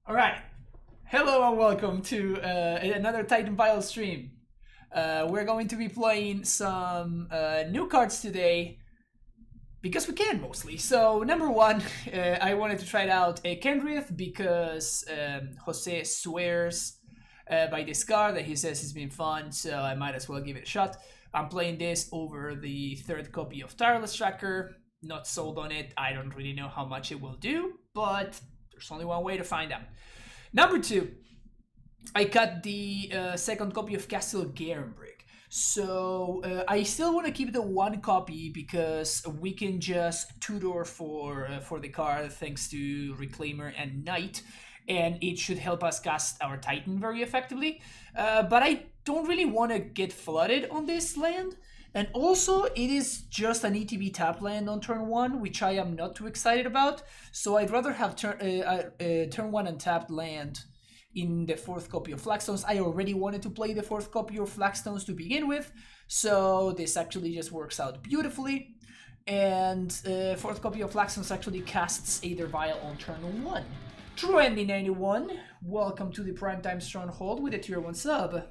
All right. Hello and welcome to another Titan Vial stream. We're going to be playing some new cards today because we can mostly. So number one, I wanted to try it out a Kendrith because Jose swears by this card that he says it's been fun, so I might as well give it a shot. I'm playing this over the third copy of Tireless Tracker. Not sold on it. I don't really know how much it will do, but there's only one way to find out. Number two, I got the second copy of Castle Garenbrick. So I still want to keep the one copy because we can just tutor for the card thanks to Reclaimer and Knight, and it should help us cast our Titan very effectively. But I don't really want to get flooded on this land. And also, it is just an ETB tap land on turn 1, which I am not too excited about. So I'd rather have turn 1 untapped land in the fourth copy of Flagstones. I already wanted to play the fourth copy of Flagstones to begin with, so this actually just works out beautifully. And fourth copy of Flagstones actually casts Aether Vial on turn 1. Trendy91, welcome to the Primetime Stronghold with a tier 1 sub.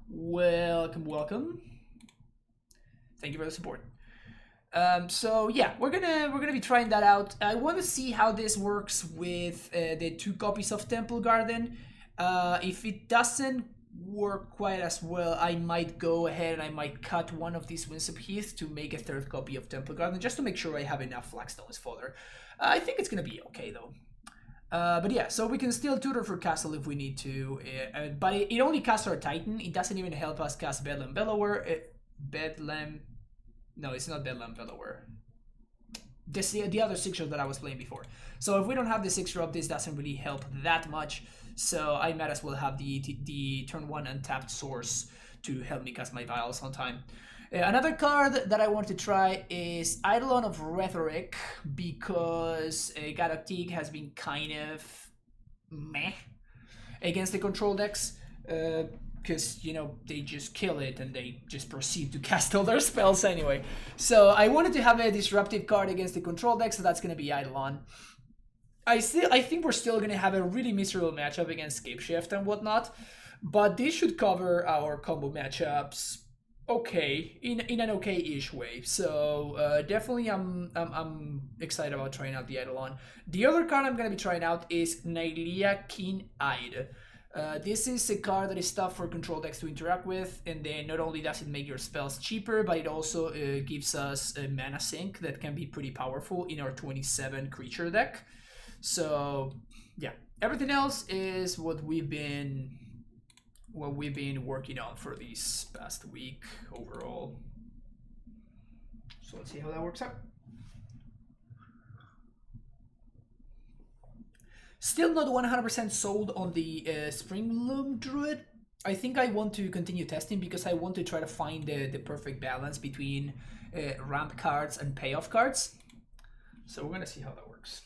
Welcome. Thank you for the support. So yeah, we're gonna be trying that out. I want to see how this works with the 2 copies of Temple Garden. If it doesn't work quite as well, I might go ahead and I might cut one of these Winds of Heath to make a 3rd copy of Temple Garden, just to make sure I have enough Flagstones fodder. I think it's gonna be okay though. But yeah, so we can still tutor for Castle if we need to, but it only casts our Titan. It doesn't even help us cast Bedlam Bellower. No, it's not Bedlam Bellower. This the other 6-drop that I was playing before. So if we don't have the 6-drop, this doesn't really help that much. So I might as well have the turn 1 untapped source to help me cast my Vials on time. Another card that I want to try is Eidolon of Rhetoric, because Gadok Teague has been kind of meh against the control decks, because, you know, they just kill it and they just proceed to cast all their spells anyway. So I wanted to have a disruptive card against the control deck, so that's going to be Eidolon. I think we're still going to have a really miserable matchup against Scapeshift and whatnot, but this should cover our combo matchups okay, in an okay-ish way. So definitely I'm excited about trying out the Eidolon. The other card I'm going to be trying out is Nylea Keen-Eyed. This is a card that is tough for control decks to interact with, and then not only does it make your spells cheaper, but it also gives us a mana sink that can be pretty powerful in our 27 creature deck. So yeah, everything else is what we've been working on for this past week overall. So let's see how that works out. Still not 100% sold on the Springloom Druid. I think I want to continue testing because I want to try to find the perfect balance between ramp cards and payoff cards. So we're gonna see how that works.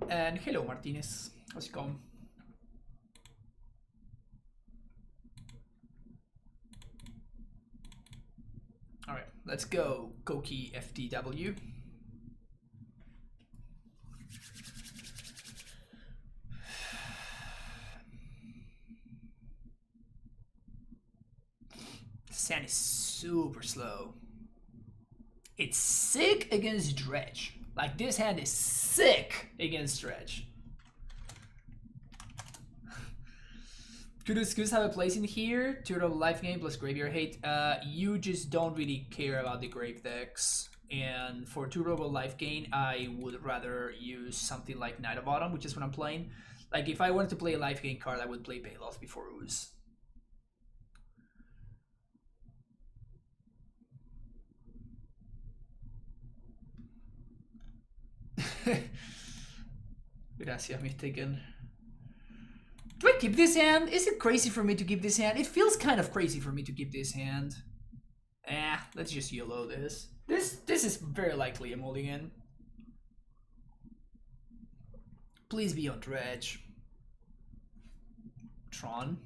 And hello Martinez, how's it going? Alright, let's go Koki FTW. Sand is super slow. It's sick against Dredge. Like, this hand is sick against Dredge. Could Excuse have a place in here? Tutor of Life Gain plus Graveyard Hate. You just don't really care about the Grave decks. And for Tutor of Life Gain, I would rather use something like Knight of Autumn, which is what I'm playing. Like, if I wanted to play a Life Gain card, I would play Baloth before Ooze. Gracias, mistaken. Do I keep this hand? Is it crazy for me to keep this hand? It feels kind of crazy for me to keep this hand. Let's just YOLO this. This is very likely a mulligan. Please be on Dredge. Tron.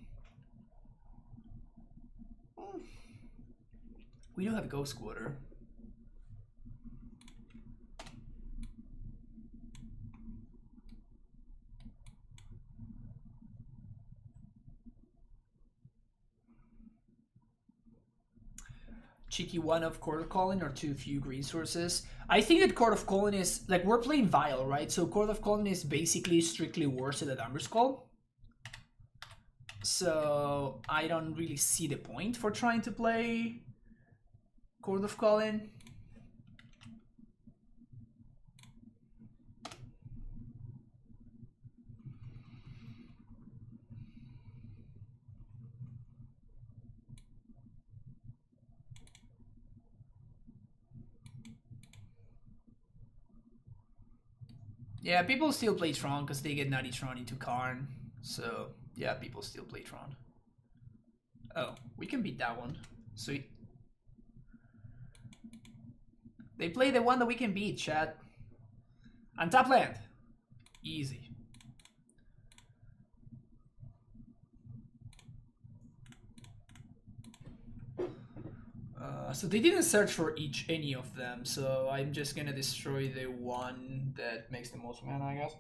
We do have a Ghost Quarter. cheeky one of Court of Calling or too few green sources. I think that Court of Calling is, like, we're playing Vial, right? So Court of Calling is basically strictly worse than Amber's Call. So I don't really see the point for trying to play Court of Calling. Yeah, people still play Tron because they get Nutty Tron into Karn. So, yeah, people still play Tron. Oh, we can beat that one. Sweet. They play the one that we can beat, chat. On top land. Easy. So they didn't search for any of them, so I'm just gonna destroy the one that makes the most mana, I guess.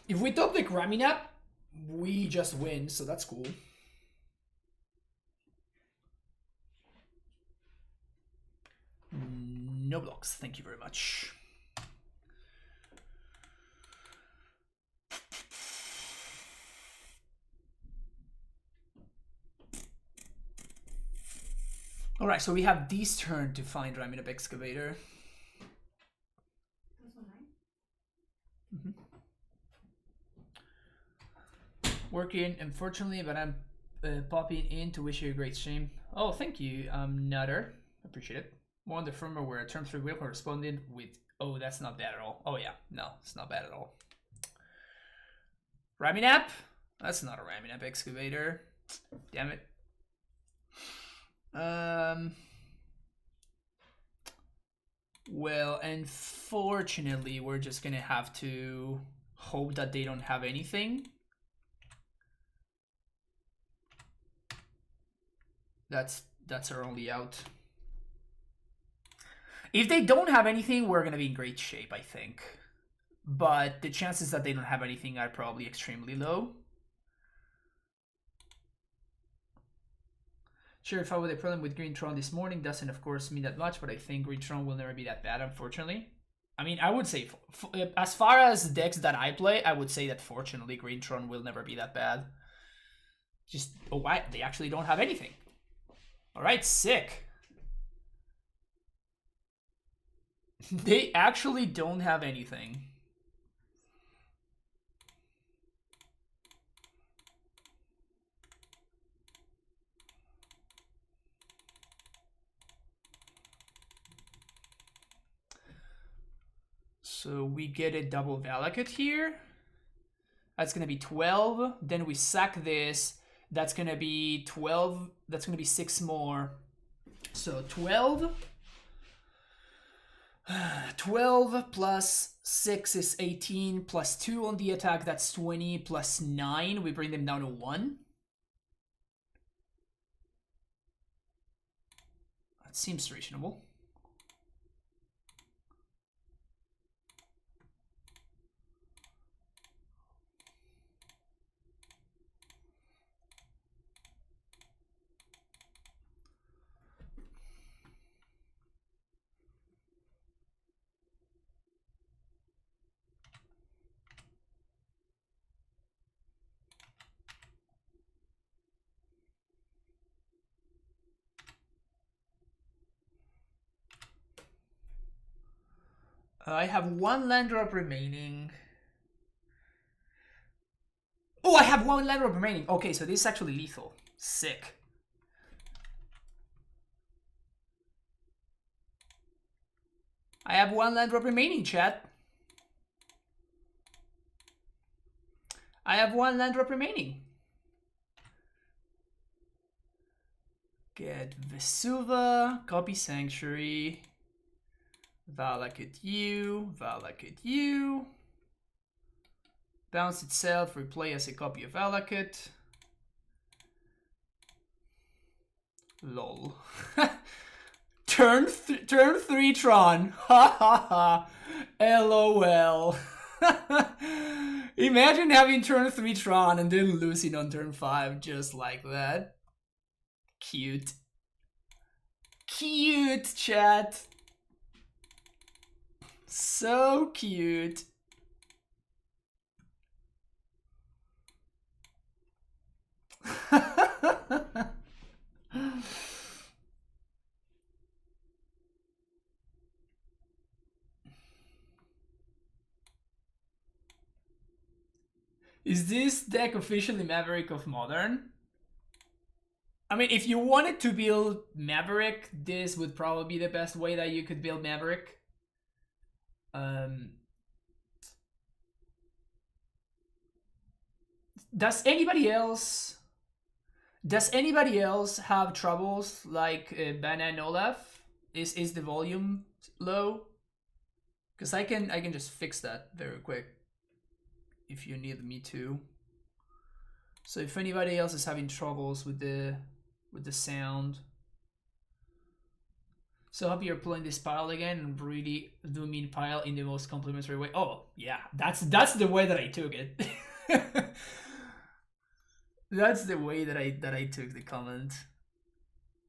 If we top the Graminap, we just win, so that's cool. No blocks, thank you very much. Alright, so we have D's turn to find Raminap Excavator. Working, unfortunately, but I'm popping in to wish you a great stream. Oh, thank you, Nutter. Appreciate it. More on the firmware where term 3 will corresponded with... Oh, that's not bad at all. Oh yeah, no, it's not bad at all. Raminap? That's not a Raminap Excavator. Damn it. Well, unfortunately, we're just gonna have to hope that they don't have anything. That's our only out. If they don't have anything, we're gonna be in great shape, I think. But the chances that they don't have anything are probably extremely low. Sure, if I would have a problem with Green Tron this morning, doesn't of course mean that much, but I think Green Tron will never be that bad, unfortunately. I mean, I would say, as far as decks that I play, I would say that fortunately Green Tron will never be that bad. Just, oh, why? They actually don't have anything. Alright, sick. They actually don't have anything. So we get a double Valakut here. That's gonna be 12. Then we sack this. That's gonna be 12. That's gonna be 6 more. So 12. 12 plus 6 is 18. Plus 2 on the attack. That's 20. Plus 9. We bring them down to 1. That seems reasonable. I have 1 land drop remaining. Oh, I have 1 land drop remaining. Okay, so this is actually lethal. Sick. I have 1 land drop remaining, chat. I have 1 land drop remaining. Get Vesuva, copy Sanctuary. Valakut you, Valakut you. Bounce itself, replay as a copy of Valakut. Lol. Turn 3 Tron. Ha ha ha. LOL. Imagine having turn 3 Tron and then losing on turn 5 just like that. Cute. Cute, chat. So cute. Is this deck officially Maverick of Modern? I mean, if you wanted to build Maverick, this would probably be the best way that you could build Maverick. Does anybody else have troubles like Banna and Olaf? Is the volume low? Because I can just fix that very quick if you need me to. So if anybody else is having troubles with the sound. So I hope you're playing this pile again and really do mean pile in the most complimentary way. Oh yeah, that's the way that I took it. That's the way that I took the comment.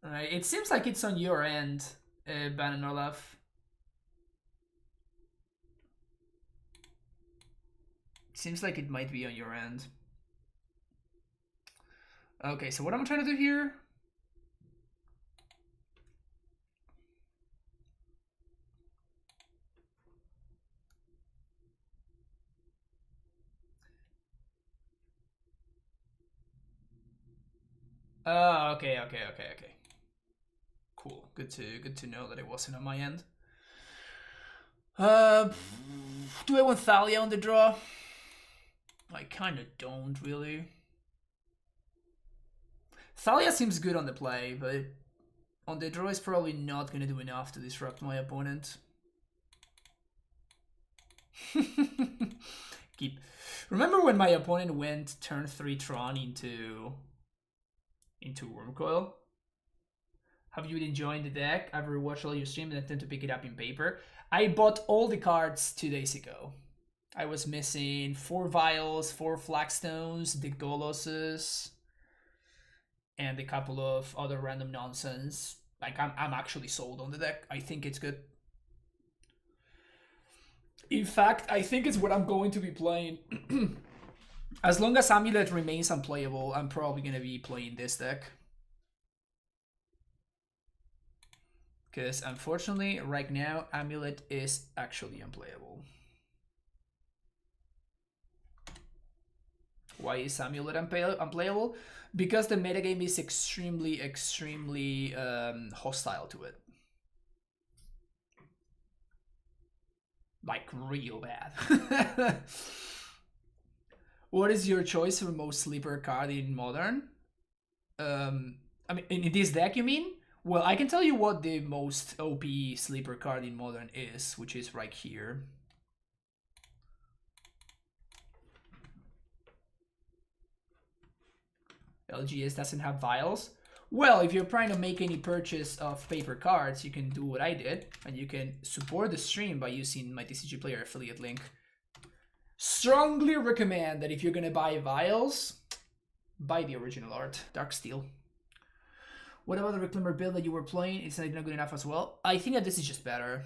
Alright, it seems like it's on your end, Ban and Olaf. Seems like it might be on your end. Okay, so what am I trying to do here? Oh, okay. Cool. Good to know that it wasn't on my end. Do I want Thalia on the draw? I kind of don't really. Thalia seems good on the play, but on the draw is probably not going to do enough to disrupt my opponent. Remember when my opponent went turn 3 Tron into Wormcoil? Have you been enjoying the deck? I've rewatched all your streams and I tend to pick it up in paper. I bought all the cards 2 days ago. I was missing 4 Vials, 4 Flagstones, the Goloses, and a couple of other random nonsense. Like, I'm actually sold on the deck. I think it's good. In fact, I think it's what I'm going to be playing. As long as Amulet remains unplayable, I'm probably going to be playing this deck. Because unfortunately, right now, Amulet is actually unplayable. Why is Amulet unplayable? Because the metagame is extremely hostile to it. Like, real bad. What is your choice for most sleeper card in Modern? I mean, in this deck, you mean? Well, I can tell you what the most OP sleeper card in Modern is, which is right here. LGS doesn't have vials. Well, if you're trying to make any purchase of paper cards, you can do what I did, and you can support the stream by using my TCG Player affiliate link. Strongly recommend that if you're gonna buy vials, buy the original art, Dark Steel. What about the Reclaimer build that you were playing? Is that not good enough as well? I think that this is just better.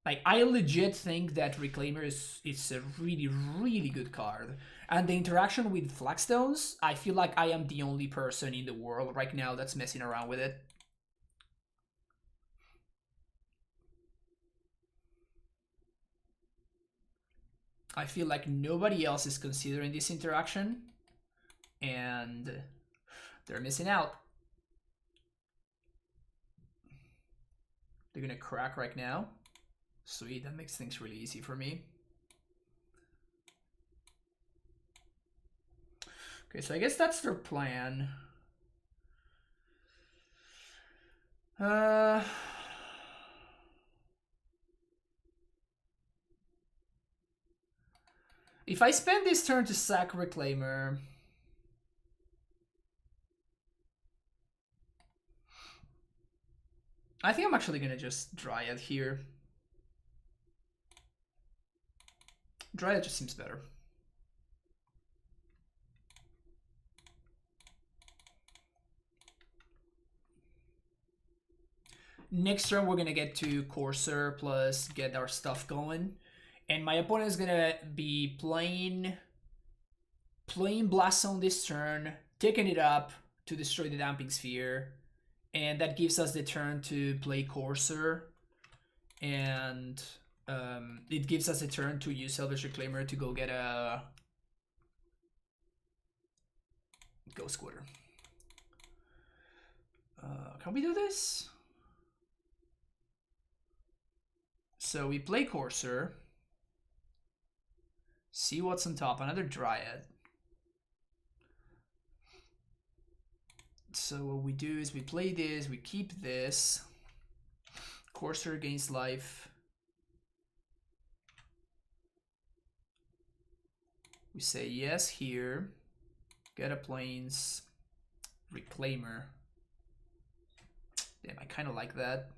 Like, I legit think that Reclaimer is a really good card. And the interaction with Flagstones, I feel like I am the only person in the world right now that's messing around with it. I feel like nobody else is considering this interaction. And they're missing out. They're gonna crack right now. Sweet, that makes things really easy for me. Okay, so I guess that's their plan. If I spend this turn to sack Reclaimer, I think I'm actually gonna just Dryad here. Dryad just seems better. Next turn we're gonna get to Courser plus get our stuff going. And my opponent is gonna be playing Blast Zone this turn, taking it up to destroy the Damping Sphere. And that gives us the turn to play Courser. And it gives us a turn to use Salvage Reclaimer to go get a Ghost Quarter. Can we do this? So we play Courser. See what's on top. Another Dryad. So what we do is we play this. We keep this. Courser gains life. We say yes here. Get a Plains. Reclaimer. Damn, I kind of like that.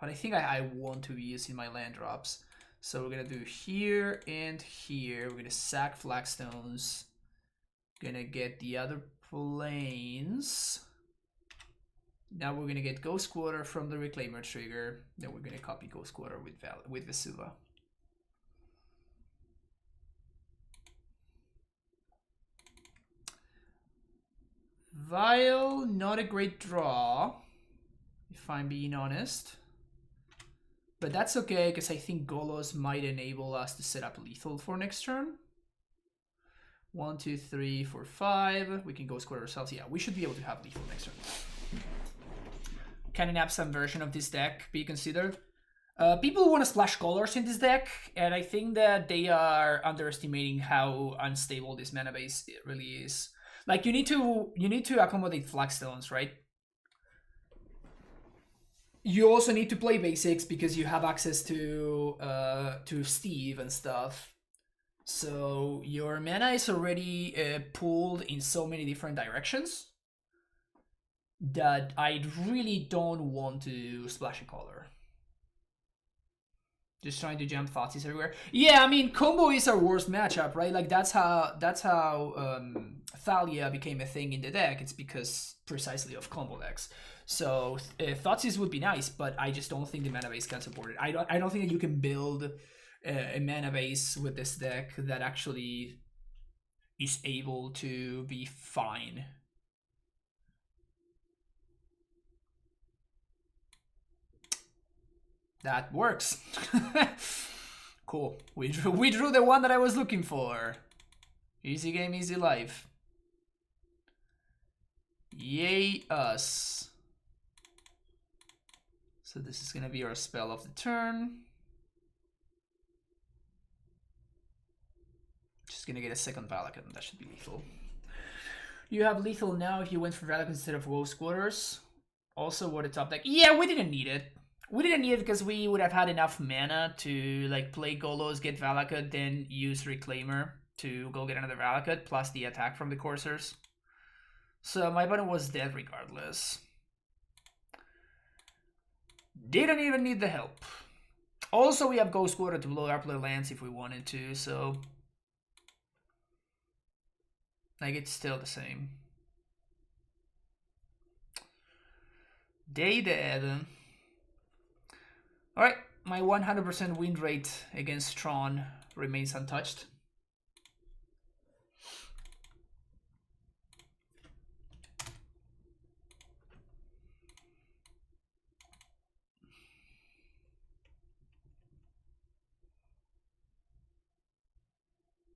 But I think I want to be using my land drops. So we're going to do here and here. We're going to sack Flagstones. Gonna get the other Plains. Now we're going to get Ghost Quarter from the Reclaimer trigger. Then we're going to copy Ghost Quarter with Vesuva. Vial, not a great draw, if I'm being honest. But that's okay, because I think Golos might enable us to set up lethal for next turn. 1, 2, 3, 4, 5. We can Ghost Quarter ourselves. Yeah, we should be able to have lethal next turn. Can an absent version of this deck be considered? People want to splash colors in this deck, and I think that they are underestimating how unstable this mana base really is. Like you need to accommodate Flagstones, right? You also need to play basics because you have access to Steve and stuff. So your mana is already pulled in so many different directions that I really don't want to splash a color. Just trying to jump Thoughtseize everywhere. Yeah, I mean, combo is our worst matchup, right? Like that's how Thalia became a thing in the deck. It's because precisely of combo decks. So Thoughtseize would be nice, but I just don't think the mana base can support it. I don't think that you can build a mana base with this deck that actually is able to be fine. That works. Cool. We drew the one that I was looking for. Easy game, easy life. Yay us. So this is gonna be our spell of the turn. Just gonna get a second Valakut, and that should be lethal. You have lethal now if you went for Valakut instead of Ghost Quarters. Also, what a top deck. Yeah, we didn't need it. We didn't need it because we would have had enough mana to like play Golos, get Valakut, then use Reclaimer to go get another Valakut, plus the attack from the Coursers. So my opponent was dead regardless. Didn't even need the help. Also, we have Ghost Quarter to blow up their lands if we wanted to, so like it's still the same. They dead. Alright, my 100% win rate against Tron remains untouched.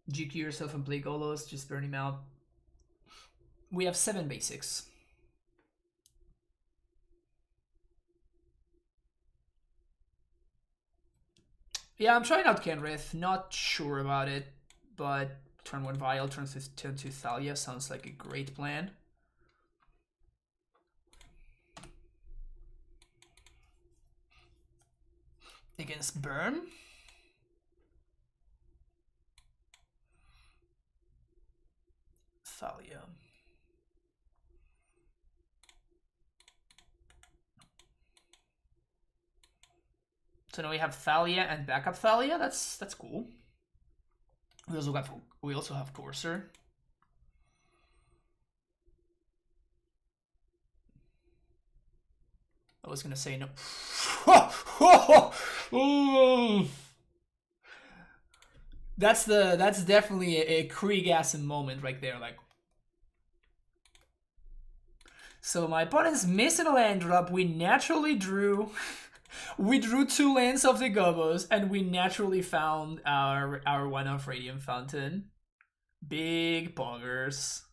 GQ yourself and play Golos, just burn him out. We have 7 basics. Yeah, I'm trying out Kenrith. Not sure about it, but turn 1 Vial, turn 2 Thalia sounds like a great plan. Against Burn. Thalia. So now we have Thalia and backup Thalia. That's cool. We also have Courser. I was gonna say no. That's definitely a Krieg-assing moment right there. Like, so my opponent's missing a land drop. We naturally drew. We drew 2 lands of the Gobos, and we naturally found our 1-off Radiant Fountain. Big poggers.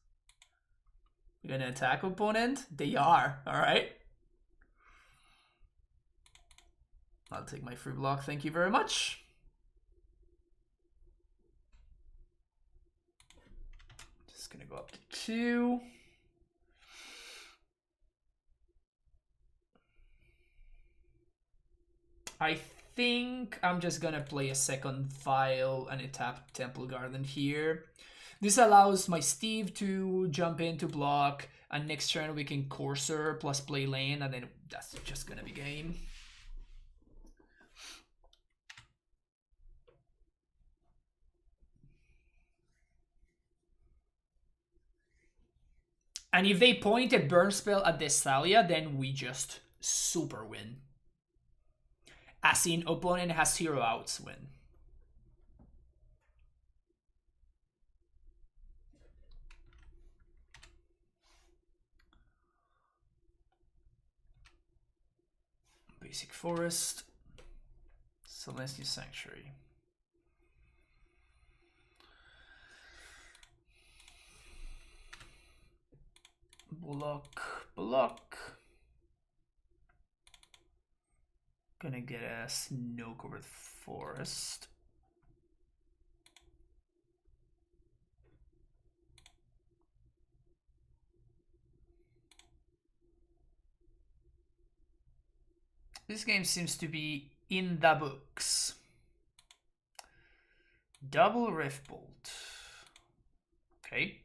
You're gonna attack opponent? They are, alright. I'll take my free block, thank you very much. Just gonna go up to 2. I think I'm just gonna play a second Vial and a tap Temple Garden here. This allows my Steve to jump in to block, and next turn we can Courser plus play lane, and then that's just gonna be game. And if they point a burn spell at this Thalia, then we just super win. As in, opponent has 0 outs win. Basic Forest. Celestial Sanctuary. Block. Gonna get a snow-covered forest. This game seems to be in the books. Double Rift Bolt. Okay.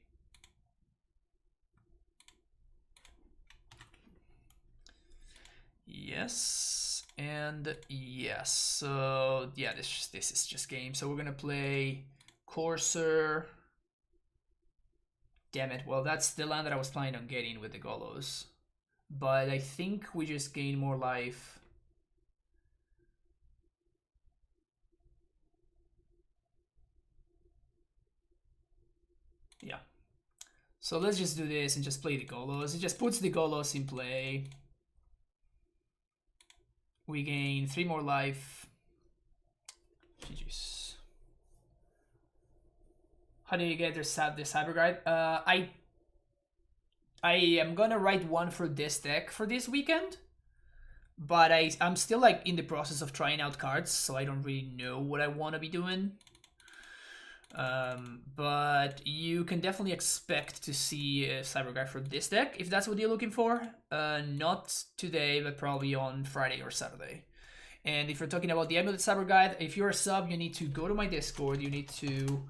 Yes, and yes. So yeah, this is just game. So we're gonna play Courser. Damn it. Well, that's the land that I was planning on getting with the Golos. But I think we just gain more life. Yeah. So let's just do this and just play the Golos. It just puts the Golos in play. We gain 3 more life. GG's. How do you get the Cyber Guide? I am gonna write one for this deck for this weekend. But I'm still like in the process of trying out cards, so I don't really know what I want to be doing. But you can definitely expect to see a Cyber Guide for this deck if that's what you're looking for. Not today, but probably on Friday or Saturday. And if you're talking about the Amulet Cyber Guide, if you're a sub, you need to go to my Discord. You need to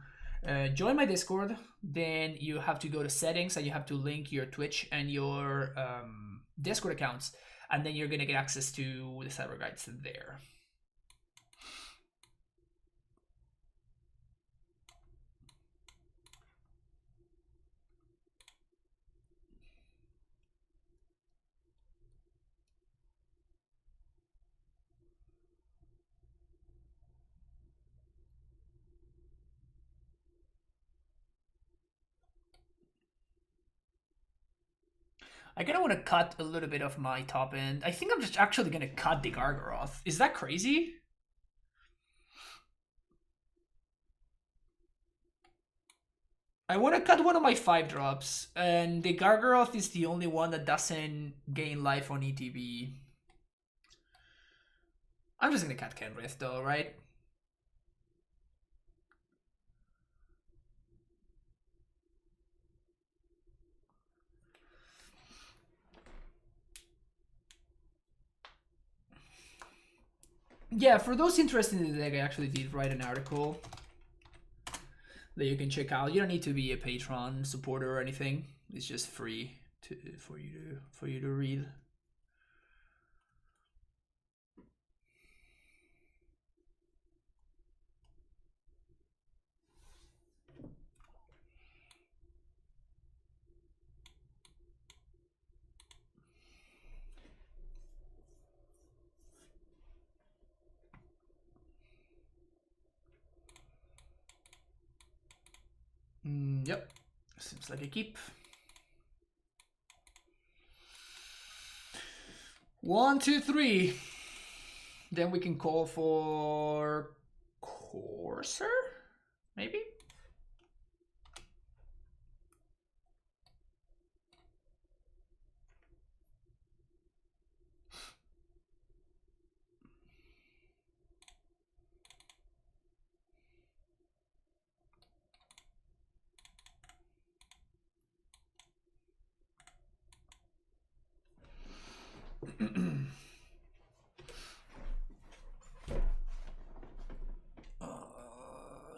join my Discord. Then you have to go to settings and you have to link your Twitch and your Discord accounts. And then you're going to get access to the Cyber Guides there. I kind of want to cut a little bit of my top end. I think I'm just actually going to cut the Gargaroth. Is that crazy? I want to cut one of my 5-drops, and the Gargaroth is the only one that doesn't gain life on ETB. I'm just going to cut Kenrith though, right? Yeah, for those interested in the deck, I actually did write an article that you can check out. You don't need to be a Patreon supporter or anything. It's just free for you to read. Yep. Seems like a keep. 1, 2, 3. Then we can call for Courser, maybe?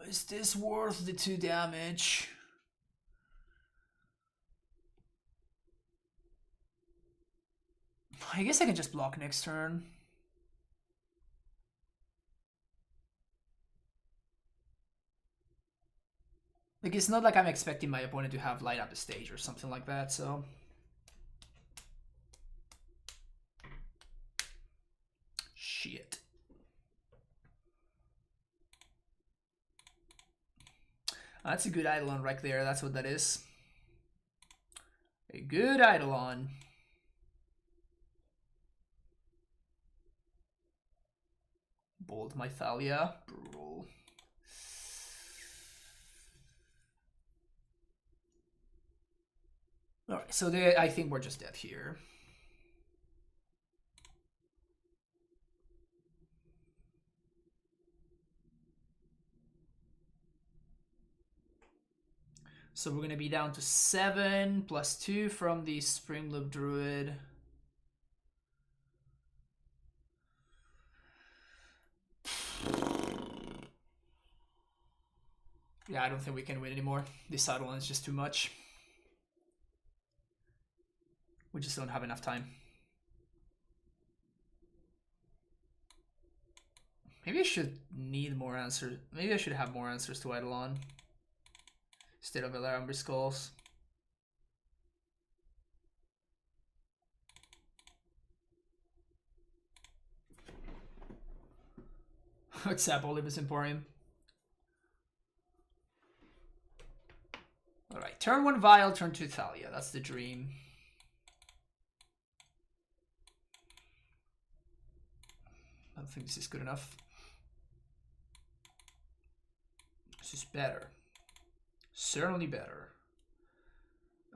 Is this worth the 2 damage? I guess I can just block next turn. Like, it's not like I'm expecting my opponent to have light up the stage or something like that, so... Shit. That's a good Eidolon right there, that's what that is. A good Eidolon. Bold Mythalia. Brutal. Alright, so I think we're just dead here. So we're going to be down to 7 plus 2 from the Springloop Druid. Yeah, I don't think we can win anymore. This other one is just too much. We just don't have enough time. Maybe I should need more answers. Maybe I should have more answers to Eidolon instead of Alarm Skulls. What's up, Olympus Emporium? Alright, turn 1 Vial, turn 2 Thalia. That's the dream. I don't think this is good enough. This is better. Certainly better.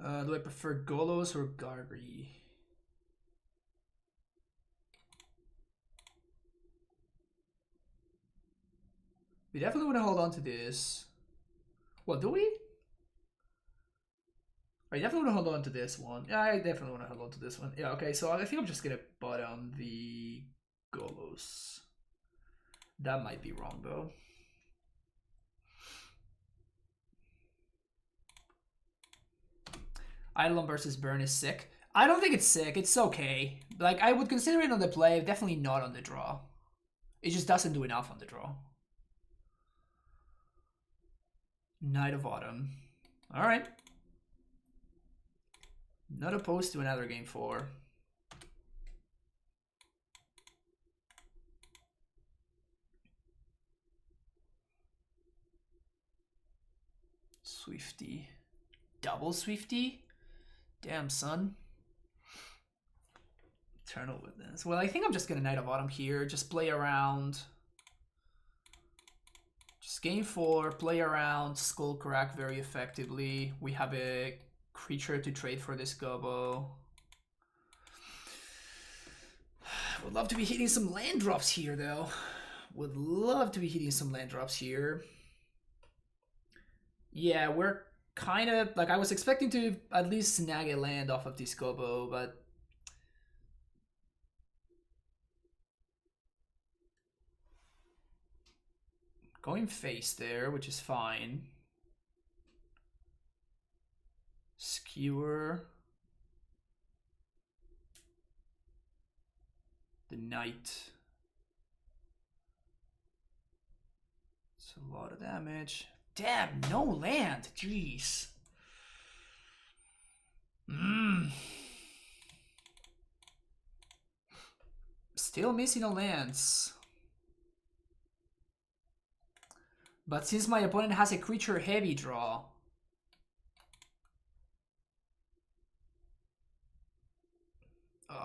Do I prefer Golos or Gargri? We definitely want to hold on to this. What, do we? I definitely want to hold on to this one. Yeah, I definitely want to hold on to this one. Yeah, okay, so I think I'm just going to butt on the Golos. That might be wrong, though. Eidolon versus Burn is sick. I don't think it's sick. It's okay. Like, I would consider it on the play, definitely not on the draw. It just doesn't do enough on the draw. Knight of Autumn. Alright. Not opposed to another game 4. Swifty. Double Swifty? Damn, son. Eternal Witness. Well, I think I'm just gonna Knight of Autumn here. Just play around. Just game 4, play around, Skull Crack very effectively. We have a creature to trade for this Gobo. Would love to be hitting some land drops here, though. Would love to be hitting some land drops here. Yeah, we're kind of... Like, I was expecting to at least snag a land off of this Gobo, but... Going face there, which is fine. Skewer. The Knight. It's a lot of damage. Damn, no land. Jeez. Still missing no lands. But since my opponent has a creature heavy draw,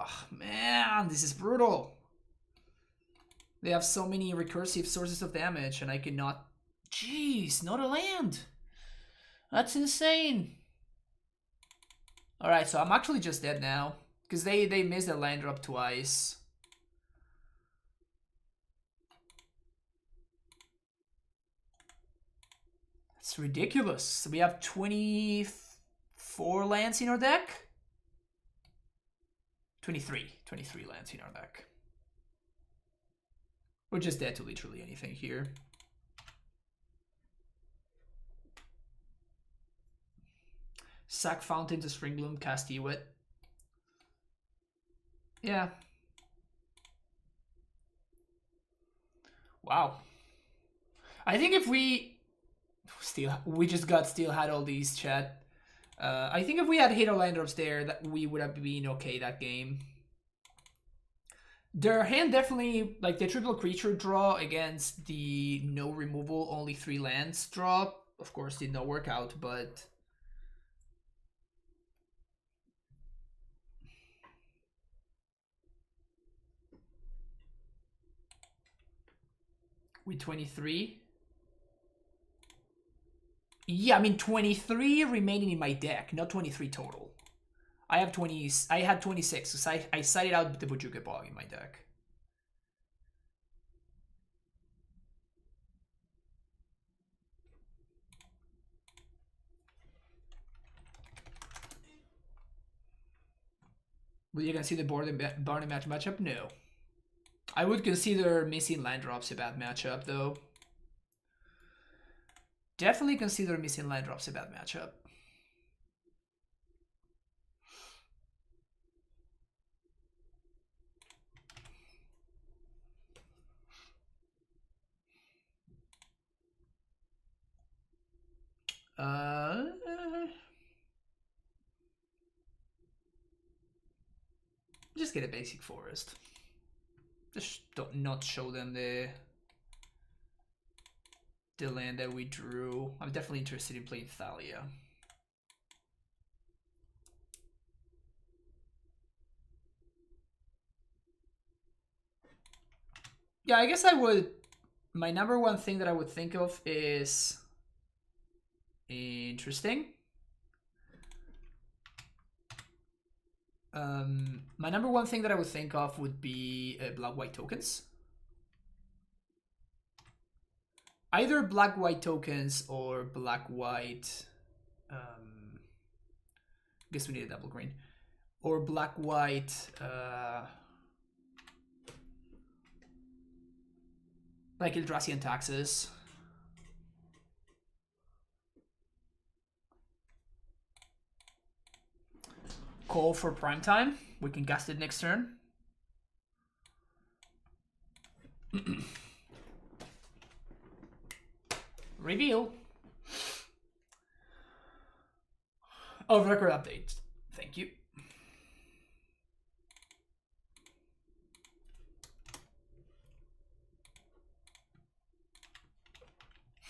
Oh, man, this is brutal. They have so many recursive sources of damage, and I cannot... Jeez, not a land. That's insane. Alright, so I'm actually just dead now. Because they missed a land drop twice. It's ridiculous. We have 24 lands in our deck? 23 lands in our deck. We're just dead to literally anything here. Sack Fountain to Springbloom, cast Ewit. Yeah. Wow. I think if we just had all these, chat. I think if we had hit our land drops there, that we would have been okay that game. Their hand definitely, like the triple creature draw against the no removal, only 3 lands draw, of course did not work out, but... With 23? Yeah, I mean 23 remaining in my deck, not 23 total. I have 20. I had 26 because I sided out with the Bojuka Bog in my deck. Will you consider Barney matchup? No. I would consider missing land drops a bad matchup, though. Definitely consider missing land drops a bad matchup. Just get a basic forest. Just not show them the land that we drew. I'm definitely interested in playing Thalia. Yeah, I guess I would... My number one thing that I would think of is... Interesting. My number one thing that I would think of would be black-white tokens. Either black-white tokens or black-white... guess we need a double green. Or black-white... like Eldrassi Taxes. Call for prime time. We can cast it next turn. Reveal. Oh, record update. Thank you.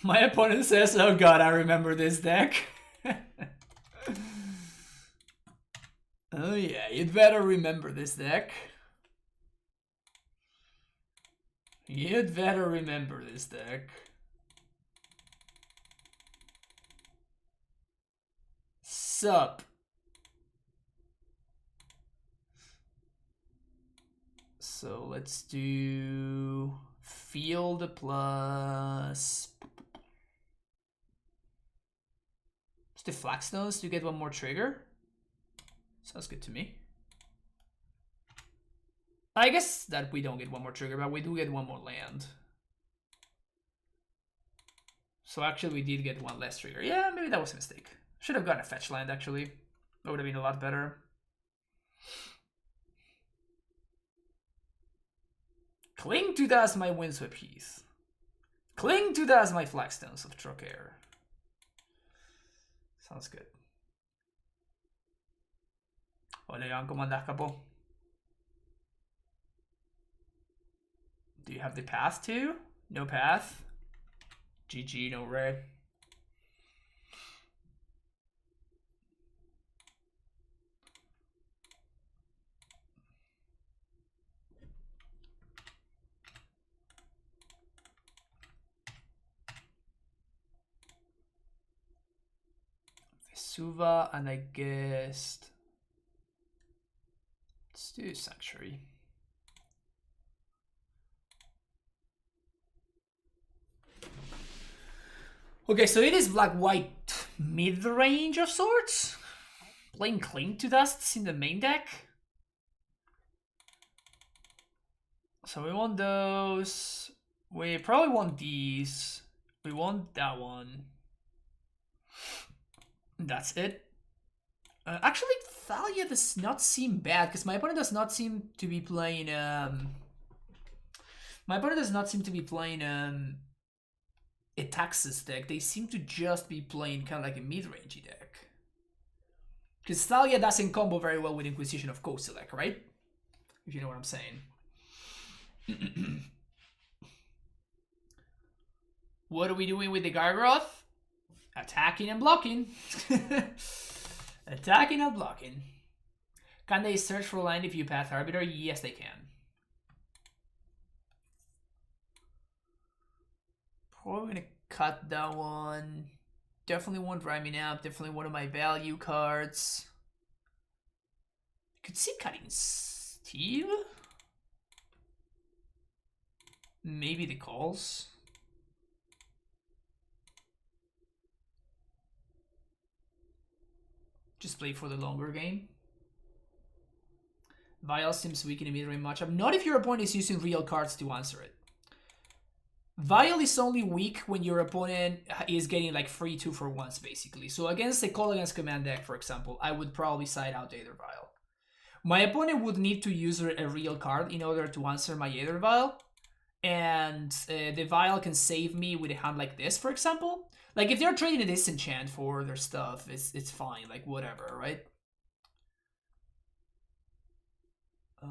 My opponent says, oh god, I remember this deck. Oh yeah, you'd better remember this deck. You'd better remember this deck. Sup. So let's do field plus... Just the Flagstones to get one more trigger. Sounds good to me. I guess that we don't get one more trigger, but we do get one more land. So actually we did get one less trigger. Yeah, maybe that was a mistake. Should have gotten a fetch land, actually. That would have been a lot better. Cling to Dust my Windswept Heath. Cling to Dust my Flagstones of Trocair. Sounds good. Hola, Jan, ¿cómo andas, capo? Do you have the path too? No path? GG, no red. Suva, and I guess let's do Sanctuary. Okay, so it is black-white mid-range of sorts. Playing Cling to Dusts in the main deck. So we want those. We probably want these. We want that one. That's it. Actually, Thalia does not seem bad because my opponent does not seem to be playing. My opponent does not seem to be playing a Taxus deck. They seem to just be playing kind of like a mid-rangey deck. Because Thalia doesn't combo very well with Inquisition of Kozilek, right? If you know what I'm saying. What are we doing with the Gargoth? Attacking and blocking. Attacking and blocking. Can they search for land if you path Arbiter? Yes, they can. Probably gonna cut that one. Definitely want Rhyming Up. Definitely one of my value cards. Could see cutting Steve. Maybe the calls. Just play for the longer game. Vial seems weak in a mid-range matchup. Not if your opponent is using real cards to answer it. Vial is only weak when your opponent is getting like free 2-for-1s basically. So against a call against command deck, for example, I would probably side out Aether Vial. My opponent would need to use a real card in order to answer my Aether Vial. And the Vial can save me with a hand like this, for example. Like, if they're trading a Disenchant for their stuff, it's fine. Like, whatever, right? I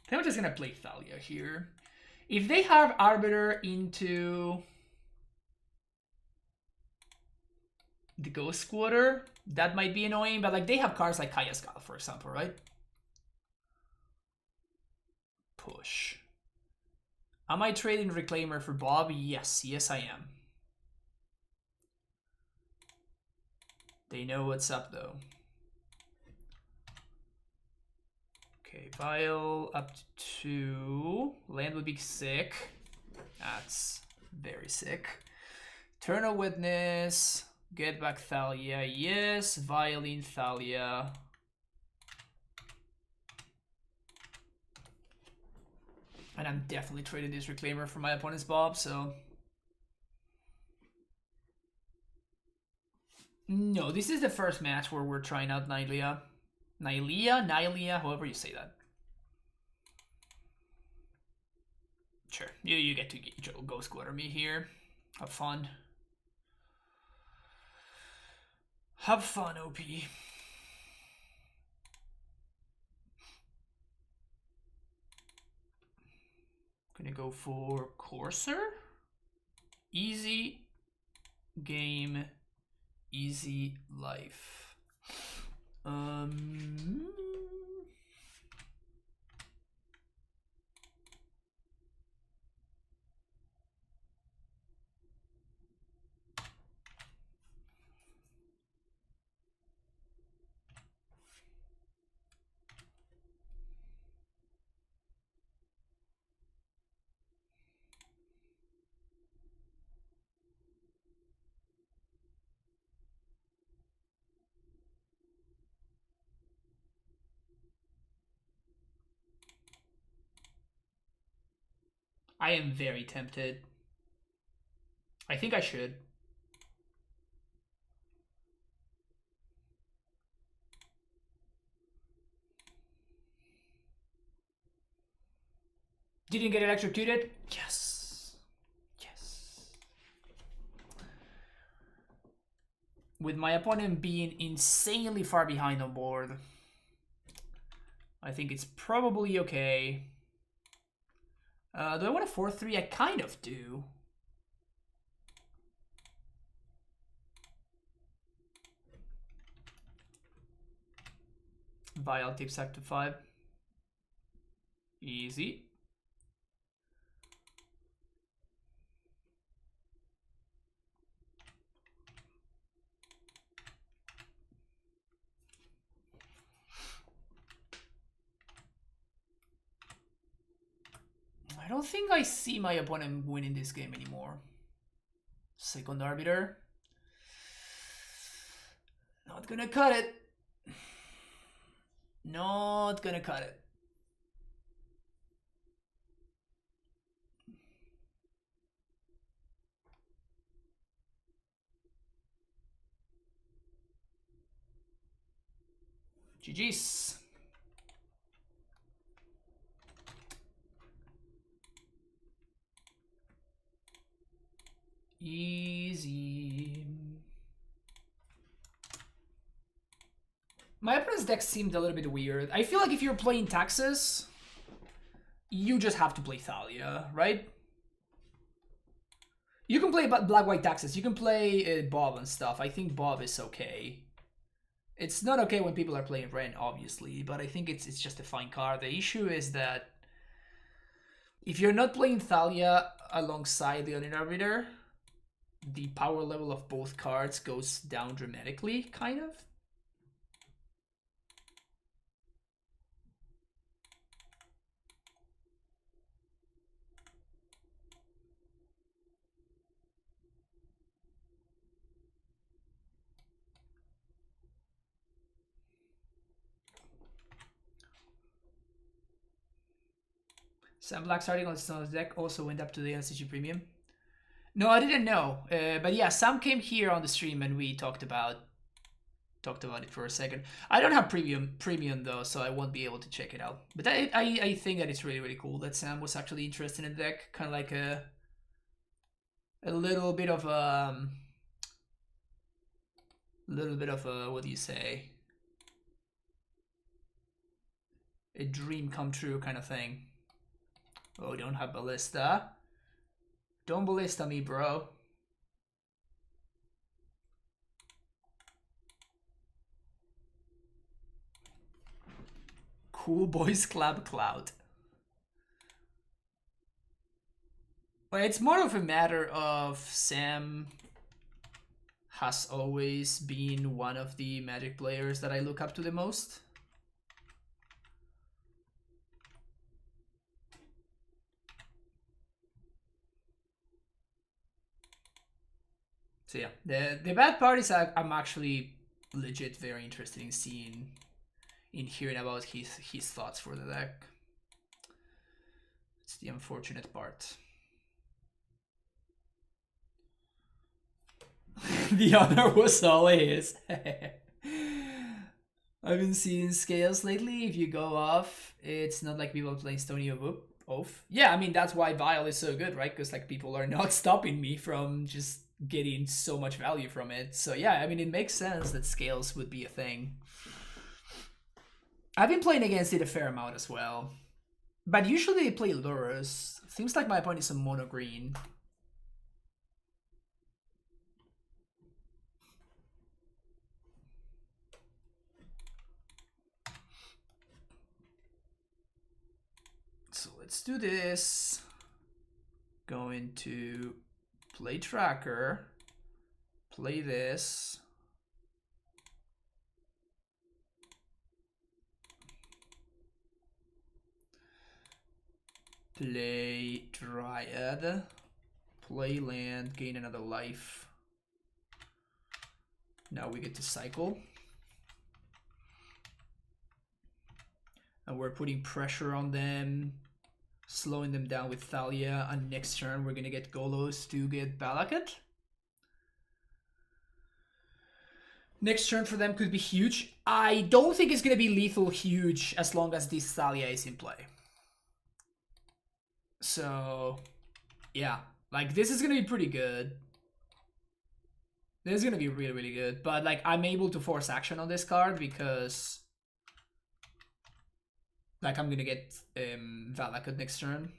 think I'm just gonna play Thalia here. If they have Arbiter into the Ghost Squatter, that might be annoying, but like they have cards like Kaya's Gal, for example, right? Push. Am I trading Reclaimer for Bob? Yes, yes I am. They know what's up though. Okay, Vial up to 2. Land would be sick. That's very sick. Turn of Witness. Get back Thalia. Yes. Violin Thalia. And I'm definitely trading this Reclaimer for my opponent's Bob, so... No, this is the first match where we're trying out Nylea. Nylea, however you say that. Sure, you get to go squatter me here. Have fun. Have fun, OP. Gonna go for Courser. Easy game, easy life. I am very tempted. I think I should. Didn't get electrocuted? Yes. Yes. With my opponent being insanely far behind on board, I think it's probably okay. Do I want a 4-3? I kind of do. Vial takes sack to 5. Easy. I don't think I see my opponent winning this game anymore. Second Arbiter. Not gonna cut it. Not gonna cut it. GG's. Easy. My opponent's deck seemed a little bit weird. I feel like if you're playing Taxes, you just have to play Thalia, right? You can play Black-White Taxes. You can play Bob and stuff. I think Bob is okay. It's not okay when people are playing Ren, obviously, but I think it's just a fine card. The issue is that if you're not playing Thalia alongside the Untitled Arbiter, the power level of both cards goes down dramatically, kind of. Sam Black's article on his deck also went up to the LCG Premium. No, I didn't know. But yeah, Sam came here on the stream and we talked about it for a second. I don't have premium though, so I won't be able to check it out. But I think that it's really, really cool that Sam was actually interested in the deck. Kind of like a little bit of a what do you say? A dream come true kind of thing. Oh, don't have Ballista. Don't Ballista me, bro. Cool Boys Club Cloud. Well, it's more of a matter of Sam has always been one of the Magic players that I look up to the most. So yeah, the bad part is I'm actually legit very interested in hearing about his thoughts for the deck. It's the unfortunate part. The honor was always. I've been seeing scales lately. If you go off, it's not like people playing Stony off. Yeah, I mean that's why Vial is so good, right? Because like people are not stopping me from just getting so much value from it. So yeah, I mean it makes sense that scales would be a thing. I've been playing against it a fair amount as well, but usually they play lures. Seems like my opponent is a mono green. So let's do this. Going to play tracker, play this. Play Dryad, play land, gain another life. Now we get to cycle. And we're putting pressure on them, slowing them down with Thalia, and next turn we're gonna get Golos to get Balakat. Next turn for them could be huge. I don't think it's gonna be lethal huge as long as this Thalia is in play. So, yeah, like this is gonna be pretty good. This is gonna be really, really good. But like I'm able to force action on this card because like I'm gonna get Valakut next turn.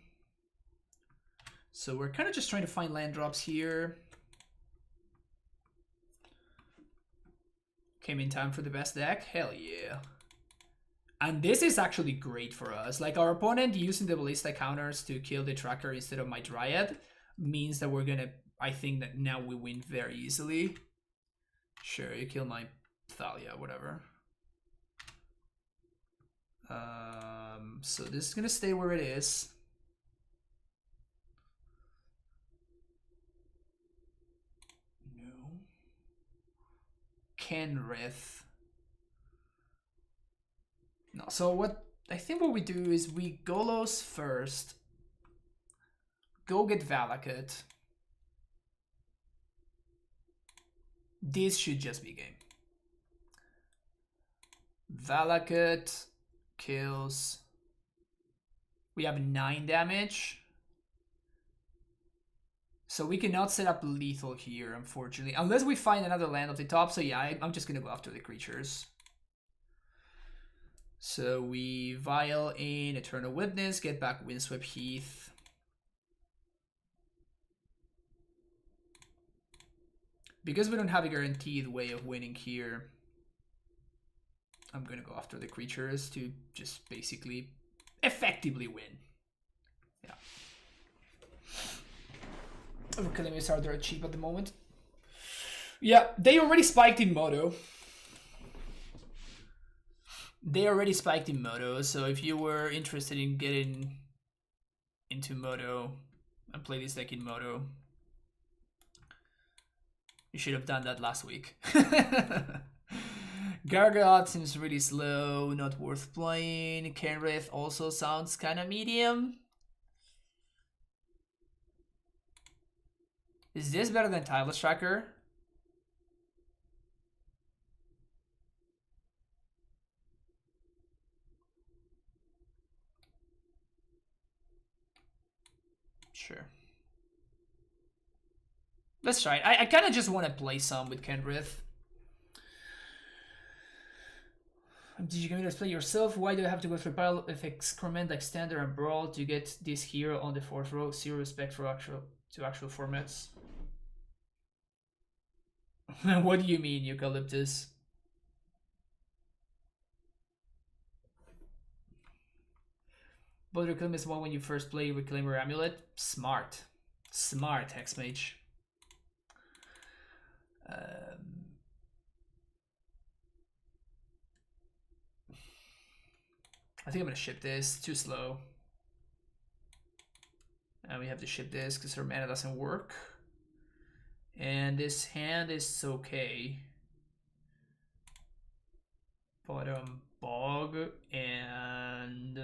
So we're kind of just trying to find land drops here. Came in time for the best deck? Hell yeah. And this is actually great for us. Like our opponent using the ballista counters to kill the tracker instead of my Dryad means that we're gonna, I think that now we win very easily. Sure, you kill my Thalia, whatever. So this is gonna stay where it is. Kenrith. No, so what I think what we do is we Golos first. Go get Valakut. This should just be game. Valakut kills. We have 9 damage. So we cannot set up lethal here, unfortunately. Unless we find another land at the top. So yeah, I'm just going to go after the creatures. So we Vial in Eternal Witness, get back Windswept Heath. Because we don't have a guaranteed way of winning here, I'm going to go after the creatures to just basically effectively win. Yeah. Overkill are dirt cheap at the moment. Yeah, they already spiked in Moto. So if you were interested in getting into Moto and play this deck in Moto, you should have done that last week. Gargoyle seems really slow, not worth playing. Kenrith also sounds kind of medium. Is this better than Untitled Chapter? Sure. Let's try it. I kind of just want to play some with Kenrith. Did you come to play yourself? Why do I have to go through pile of excrement like Standard and Brawl to get this hero on the 4th row? Zero respect for actual formats. What do you mean, Eucalyptus? But Reclaim is one when you first play Reclaimer Amulet. Smart. Smart, Hexmage. I think I'm gonna ship this. Too slow. And we have to ship this because her mana doesn't work. And this hand is okay. Bottom Bog and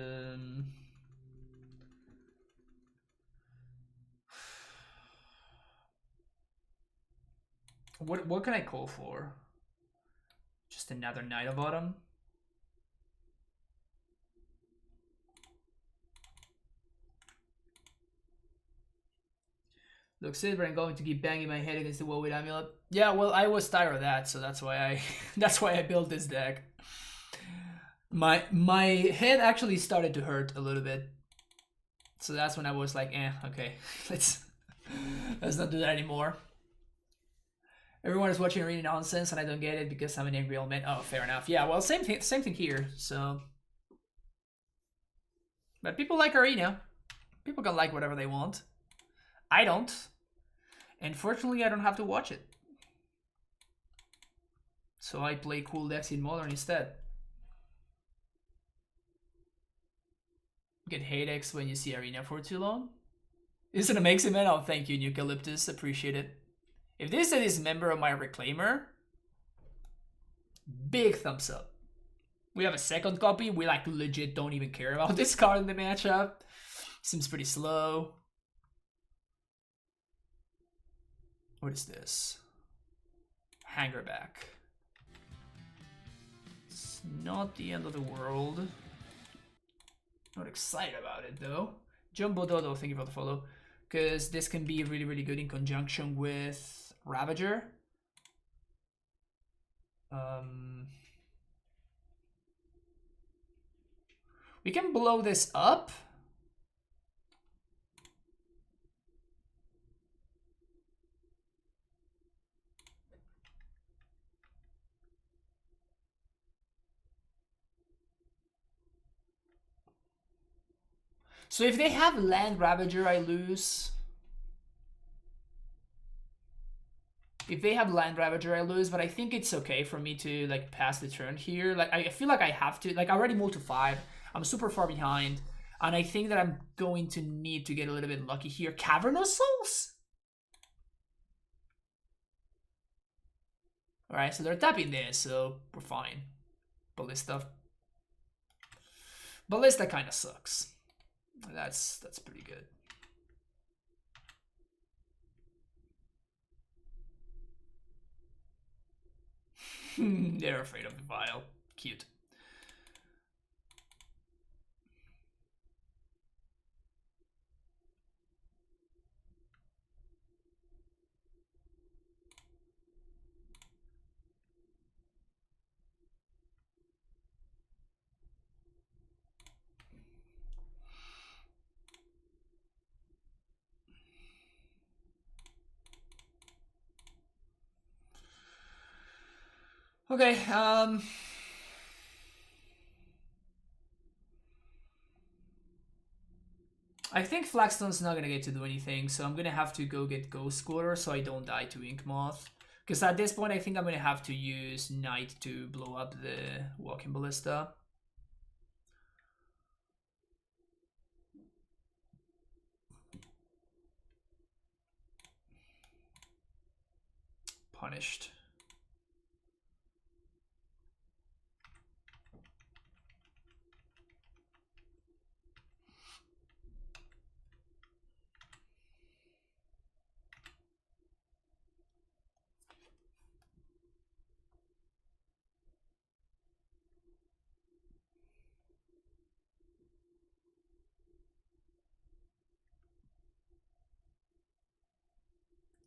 what can I call for? Just another Knight of Autumn. Looks it, but I'm going to keep banging my head against the wall with Amulet. Yeah, well, I was tired of that, so that's why I built this deck. My head actually started to hurt a little bit, so that's when I was like, okay, let's not do that anymore. Everyone is watching Arena nonsense, and I don't get it because I'm an angry old man. Oh, fair enough. Yeah, well, same thing here. So, but people like Arena. People can like whatever they want. I don't. And fortunately, I don't have to watch it. So I play cool decks in Modern instead. Get headaches when you see Arena for too long. Is it amazing, man? Oh, thank you, Eucalyptus. Appreciate it. If this is a member of my Reclaimer, big thumbs up. We have a second copy. We like legit don't even care about this card in the matchup. Seems pretty slow. What is this? Hangerback. It's not the end of the world. Not excited about it though. Jumbo Dodo, thank you for the follow. Because this can be really, really good in conjunction with Ravager. We can blow this up. So if they have Land Ravager, I lose. If they have Land Ravager, I lose, but I think it's okay for me to like pass the turn here. Like I feel like I have to. Like I already moved to 5. I'm super far behind. And I think that I'm going to need to get a little bit lucky here. Cavernous Souls? Alright, so they're tapping this, so we're fine. Ballista. Ballista kind of sucks. That's pretty good. They're afraid of the Vial. Cute. Okay, I think Flagstone's not gonna get to do anything, so I'm gonna have to go get Ghost Quarter so I don't die to Ink Moth. Because at this point, I think I'm gonna have to use Knight to blow up the Walking Ballista. Punished.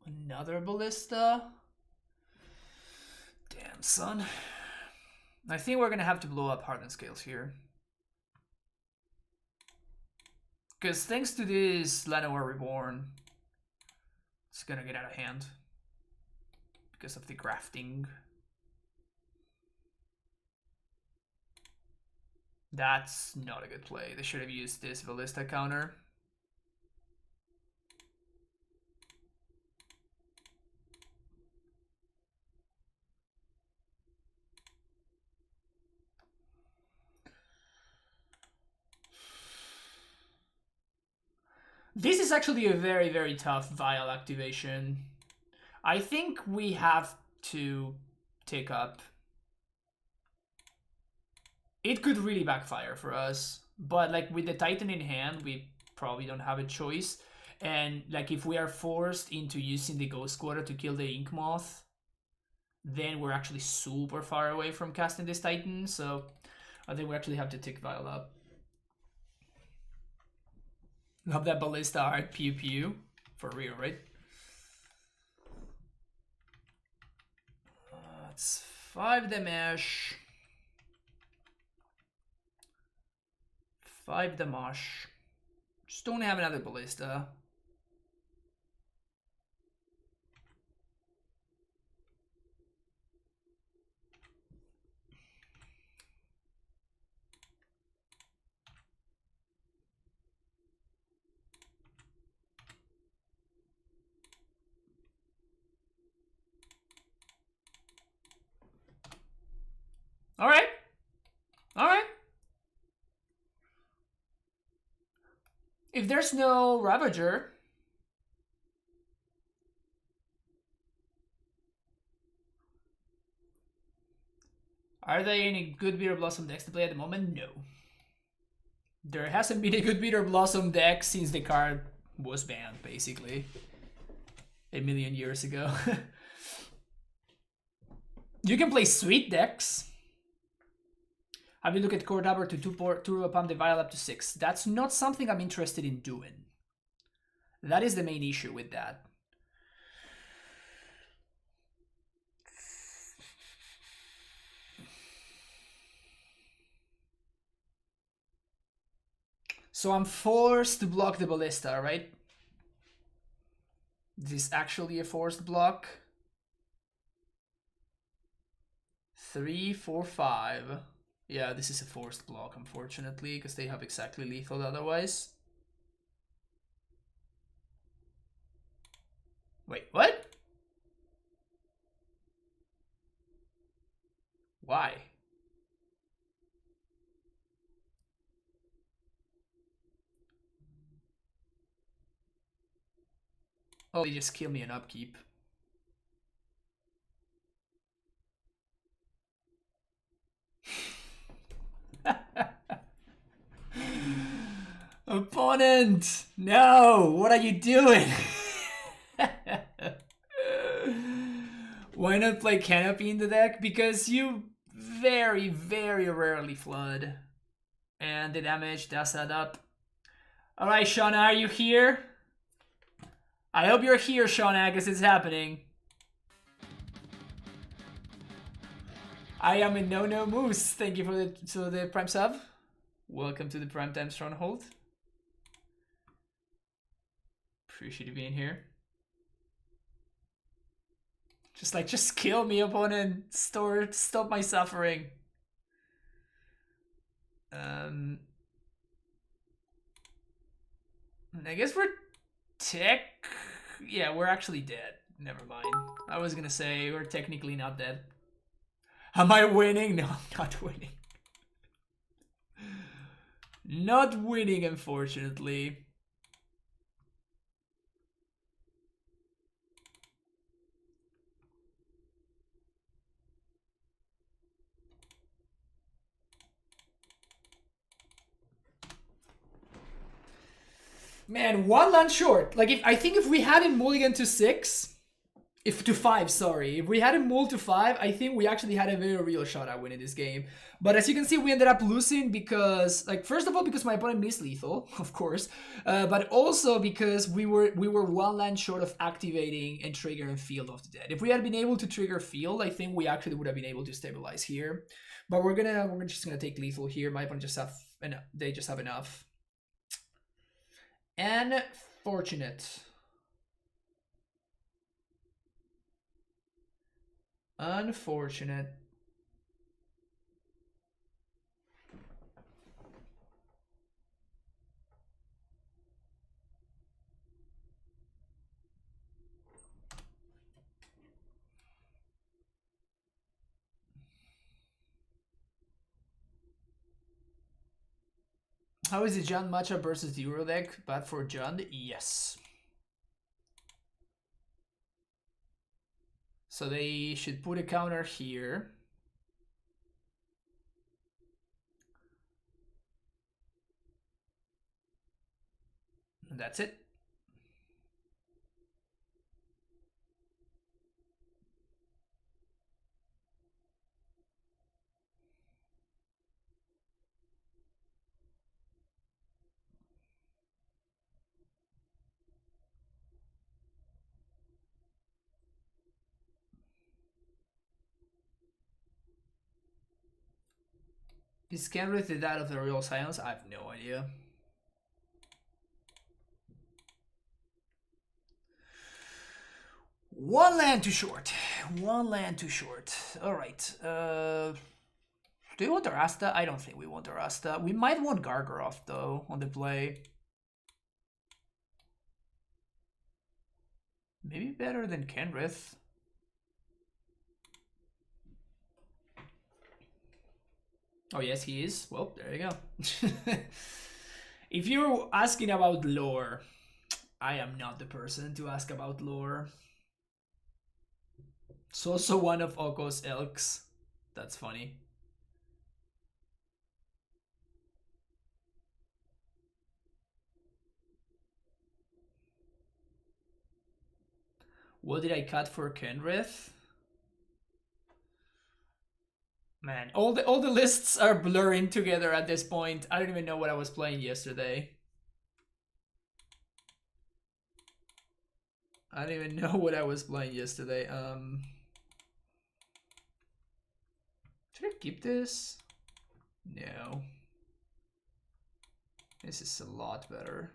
Another Ballista? Damn, son. I think we're gonna have to blow up Hardened Scales here. Because thanks to this Llanowar Reborn, it's gonna get out of hand. Because of the grafting. That's not a good play. They should have used this Ballista counter. This is actually a very, very tough Vial activation. I think we have to take up. It could really backfire for us, but like with the Titan in hand, we probably don't have a choice. And like if we are forced into using the Ghost Quarter to kill the Ink Moth, then we're actually super far away from casting this Titan, so I think we actually have to take Vial up. Love that Ballista art, pew pew. For real, right? It's 5 damage. 5 damage. Just don't have another Ballista. Alright. Alright. If there's no Ravager, are there any good Bitter Blossom decks to play at the moment? No. There hasn't been a good Bitter Blossom deck since the card was banned, basically. A million years ago. You can play sweet decks. Have you looked at Core Dabber to pump the Vial up to 6? That's not something I'm interested in doing. That is the main issue with that. So I'm forced to block the Ballista, right? This is actually a forced block. 3, 4, 5. Yeah, this is a forced block, unfortunately, because they have exactly lethal otherwise. Wait, what? Why? Oh, they just kill me in upkeep. Opponent! No! What are you doing? Why not play Canopy in the deck? Because you very, very rarely flood. And the damage does add up. Alright, Shauna, are you here? I hope you're here, Shauna, because it's happening. I am a no moose. Thank you for the Prime sub. Welcome to the Primetime Stronghold. Appreciate you being here. Just kill me, opponent. Stop my suffering. I guess we're yeah, we're actually dead. Never mind. I was gonna say we're technically not dead. Am I winning? No, I'm not winning. Not winning, unfortunately. Man, one land short. Like, I think if we had him mulligan to 6, to 5, sorry. If we had him mull to 5, I think we actually had a very real shot at winning this game. But as you can see, we ended up losing because, like, first of all, because my opponent missed lethal, of course, but also because we were one land short of activating and triggering Field of the Dead. If we had been able to trigger Field, I think we actually would have been able to stabilize here. But we're just gonna take lethal here. My opponent just have enough. They just have enough. Unfortunate. Unfortunate. How is the Jund matchup versus the Euro deck? Bad for Jund? Yes. So they should put a counter here. And that's it. Is Kenrith the dad of the real science? I have no idea. One land too short. One land too short. Alright. Do we want Arasta? I don't think we want Arasta. We might want Gargaroth though on the play. Maybe better than Kenrith. Oh yes, he is. Well, there you go. If you're asking about lore, I am not the person to ask about lore. It's also one of Oko's elks. That's funny. What did I cut for Kenrith? Man, all the lists are blurring together at this point. I don't even know what I was playing yesterday. I don't even know what I was playing yesterday. Should I keep this? No. This is a lot better.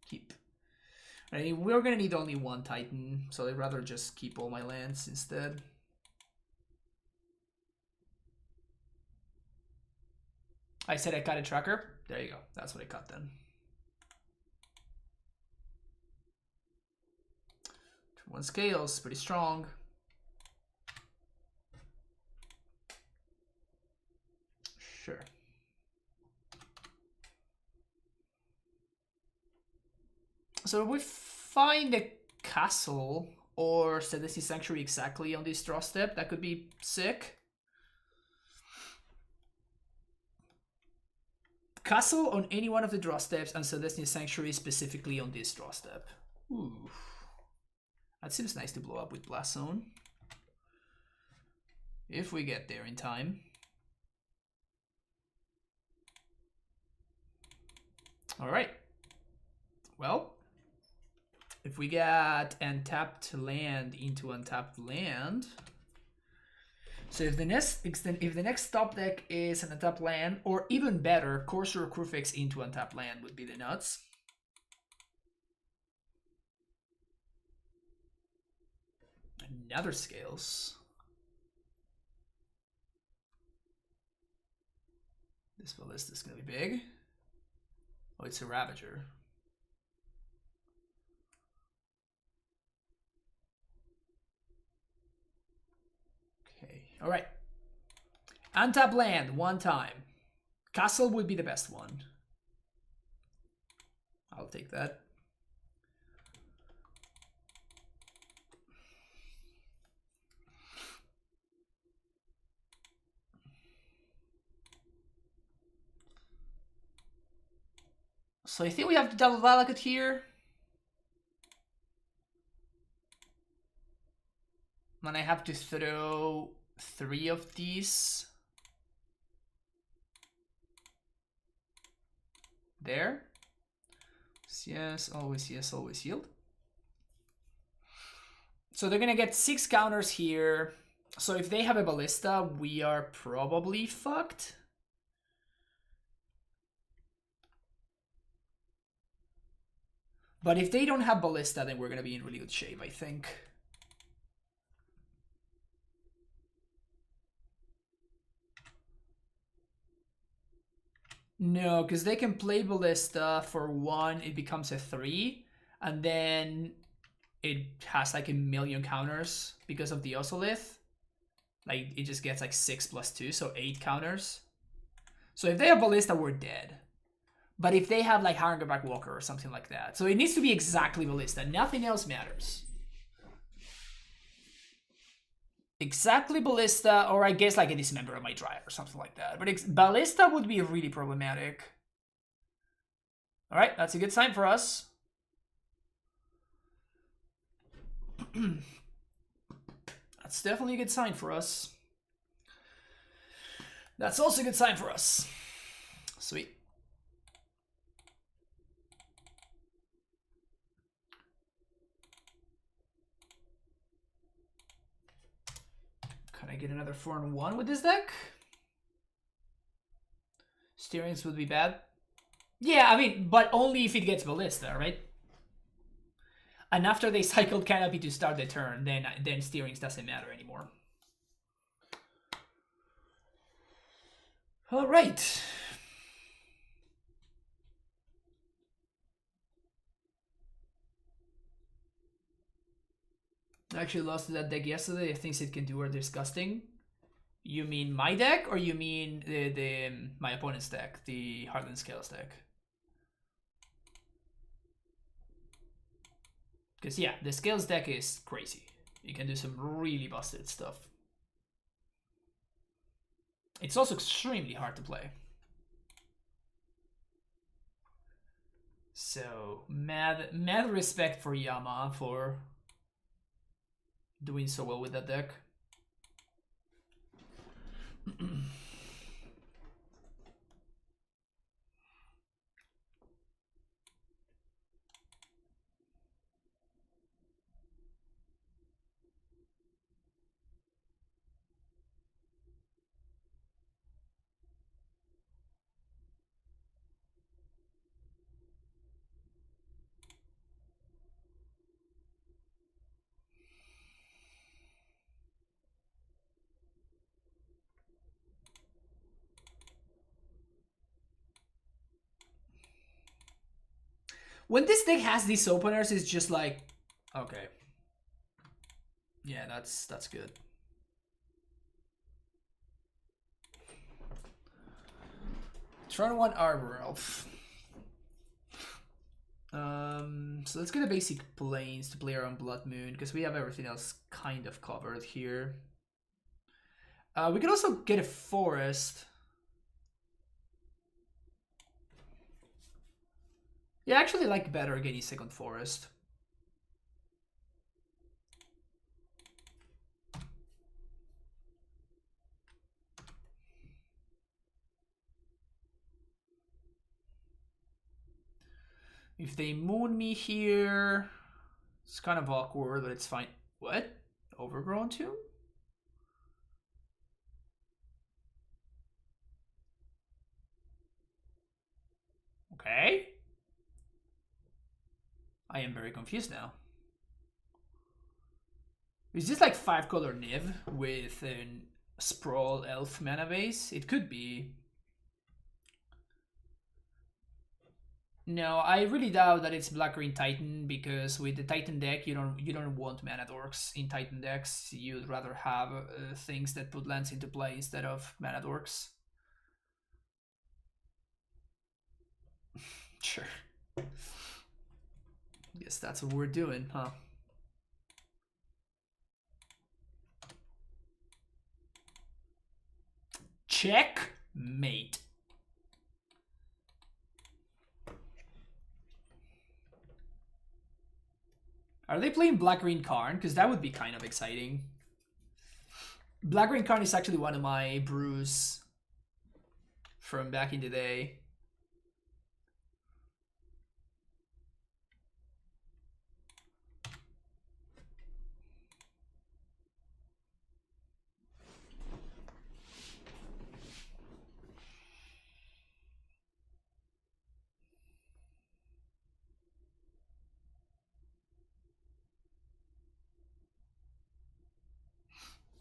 Keep. I mean, we're gonna need only one Titan, so I'd rather just keep all my lands instead. I said I cut a tracker. There you go. That's what I cut then. 1 scales, pretty strong. Sure. So if we find a castle or Statistic Sanctuary exactly on this draw step, that could be sick. Castle on any one of the draw steps and Celestial Sanctuary specifically on this draw step. Ooh. That seems nice to blow up with Blast Zone. If we get there in time. Alright. Well, if we get untapped land into untapped land. So if the next top deck is an untapped land, or even better, Courser or Crufix into untapped land would be the nuts. Another Scales. This Ballista is gonna be big. Oh, it's a Ravager. Okay, all right. Untap land one time. Castle would be the best one. I'll take that. So I think we have to double Valakut here. And I have to throw 3 of these. There. Yes, always yield. So they're gonna get 6 counters here. So if they have a Ballista, we are probably fucked. But if they don't have Ballista, then we're gonna be in really good shape, I think. No, because they can play Ballista for 1, it becomes a 3, and then it has like a million counters because of the Osolith. Like, it just gets like 6 + 2, so 8 counters. So if they have Ballista, we're dead. But if they have like Harengeback Walker or something like that. So it needs to be exactly Ballista. Nothing else matters. Exactly Ballista, or I guess like a Dismember of my Dryad or something like that. But Ballista would be really problematic. Alright, that's a good sign for us. That's definitely a good sign for us. That's also a good sign for us. Sweet. Can I get another 4-1 with this deck? Steerings would be bad. Yeah, I mean, but only if it gets Ballista, right? And after they cycled Canopy to start the turn, then Steerings doesn't matter anymore. All right. I actually lost to that deck yesterday. The things it can do are disgusting. You mean my deck, or you mean my opponent's deck, the Hardened Scales deck? Because yeah, the Scales deck is crazy. You can do some really busted stuff. It's also extremely hard to play. So mad respect for Yama for doing so well with that deck. When this deck has these openers, it's just like, okay. Yeah, that's good. Tron 1 Arbor Elf. So let's get a basic Plains to play around Blood Moon, because we have everything else kind of covered here. We could also get a Forest. Yeah, I actually like better getting second forest. If they moon me here, it's kind of awkward, but it's fine. What? Overgrown tomb? Okay. I am very confused now. Is this like 5-color Niv with a Sprawl Elf mana base? It could be. No, I really doubt that it's Black Green Titan because with the Titan deck you don't want mana dorks in Titan decks. You'd rather have things that put lands into play instead of mana dorks. Sure. Guess that's what we're doing, huh? Checkmate. Are they playing Black Green Karn? Because that would be kind of exciting. Black Green Karn is actually one of my brews from back in the day.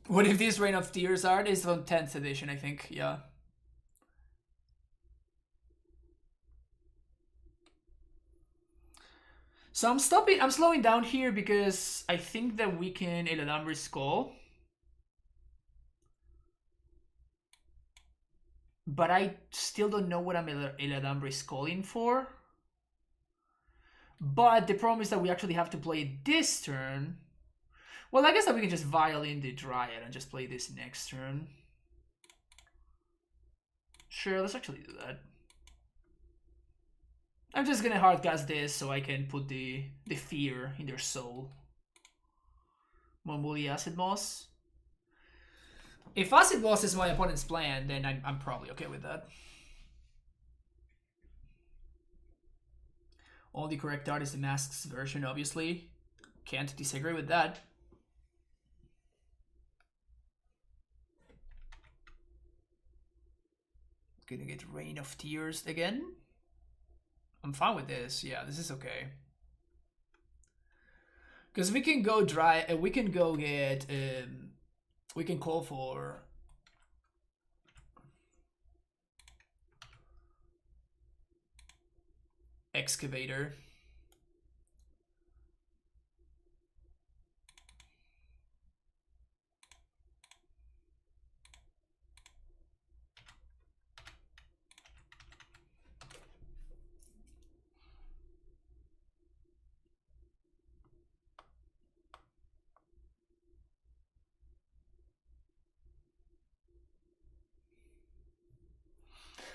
What if this Reign of Tears art is on 10th edition, I think, yeah. So I'm slowing down here because I think that we can Eladamri's Skull. But I still don't know what I'm Eladamri's calling for. But the problem is that we actually have to play this turn. Well, I guess that we can just Vial in the Dryad and just play this next turn. Sure, let's actually do that. I'm just gonna hardcast this so I can put the fear in their soul. Mombuli Acid Moss. If Acid Moss is my opponent's plan, then I'm probably okay with that. Only correct art is the Masks version, obviously. Can't disagree with that. Gonna get Reign of Tears again. I'm fine with this. Yeah, this is okay. Because we can go dry. We can go get. We can call for. Excavator.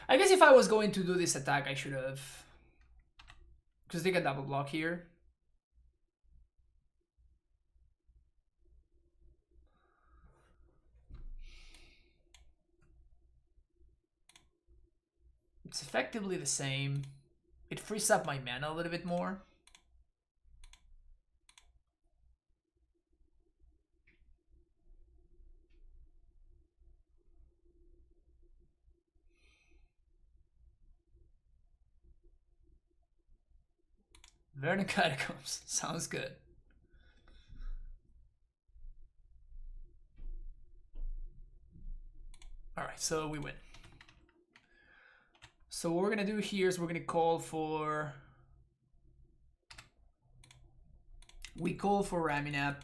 I guess if I was going to do this attack, I should have. Because they can double block here. It's effectively the same. It frees up my mana a little bit more. Verdant Catacombs. Sounds good. Alright, so we win. So what we're gonna do here is we're gonna call for. We call for Raminap.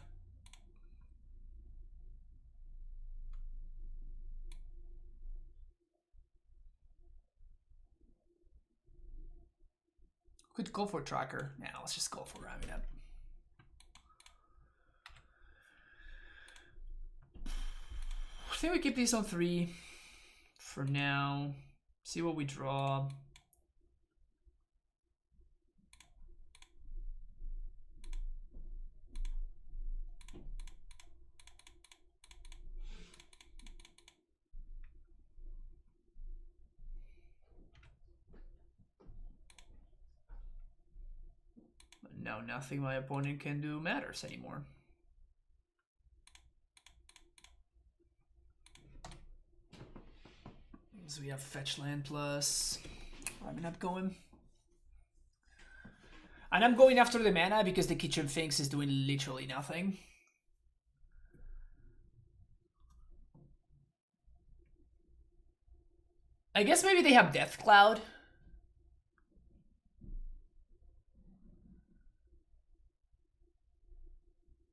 Could call for Tracker. Now let's just call for Raminap. I think we keep these on 3 for now. See what we draw. Now nothing my opponent can do matters anymore. So we have fetch land plus. I'm not going. And I'm going after the mana because the Kitchen Finks is doing literally nothing. I guess maybe they have Death Cloud.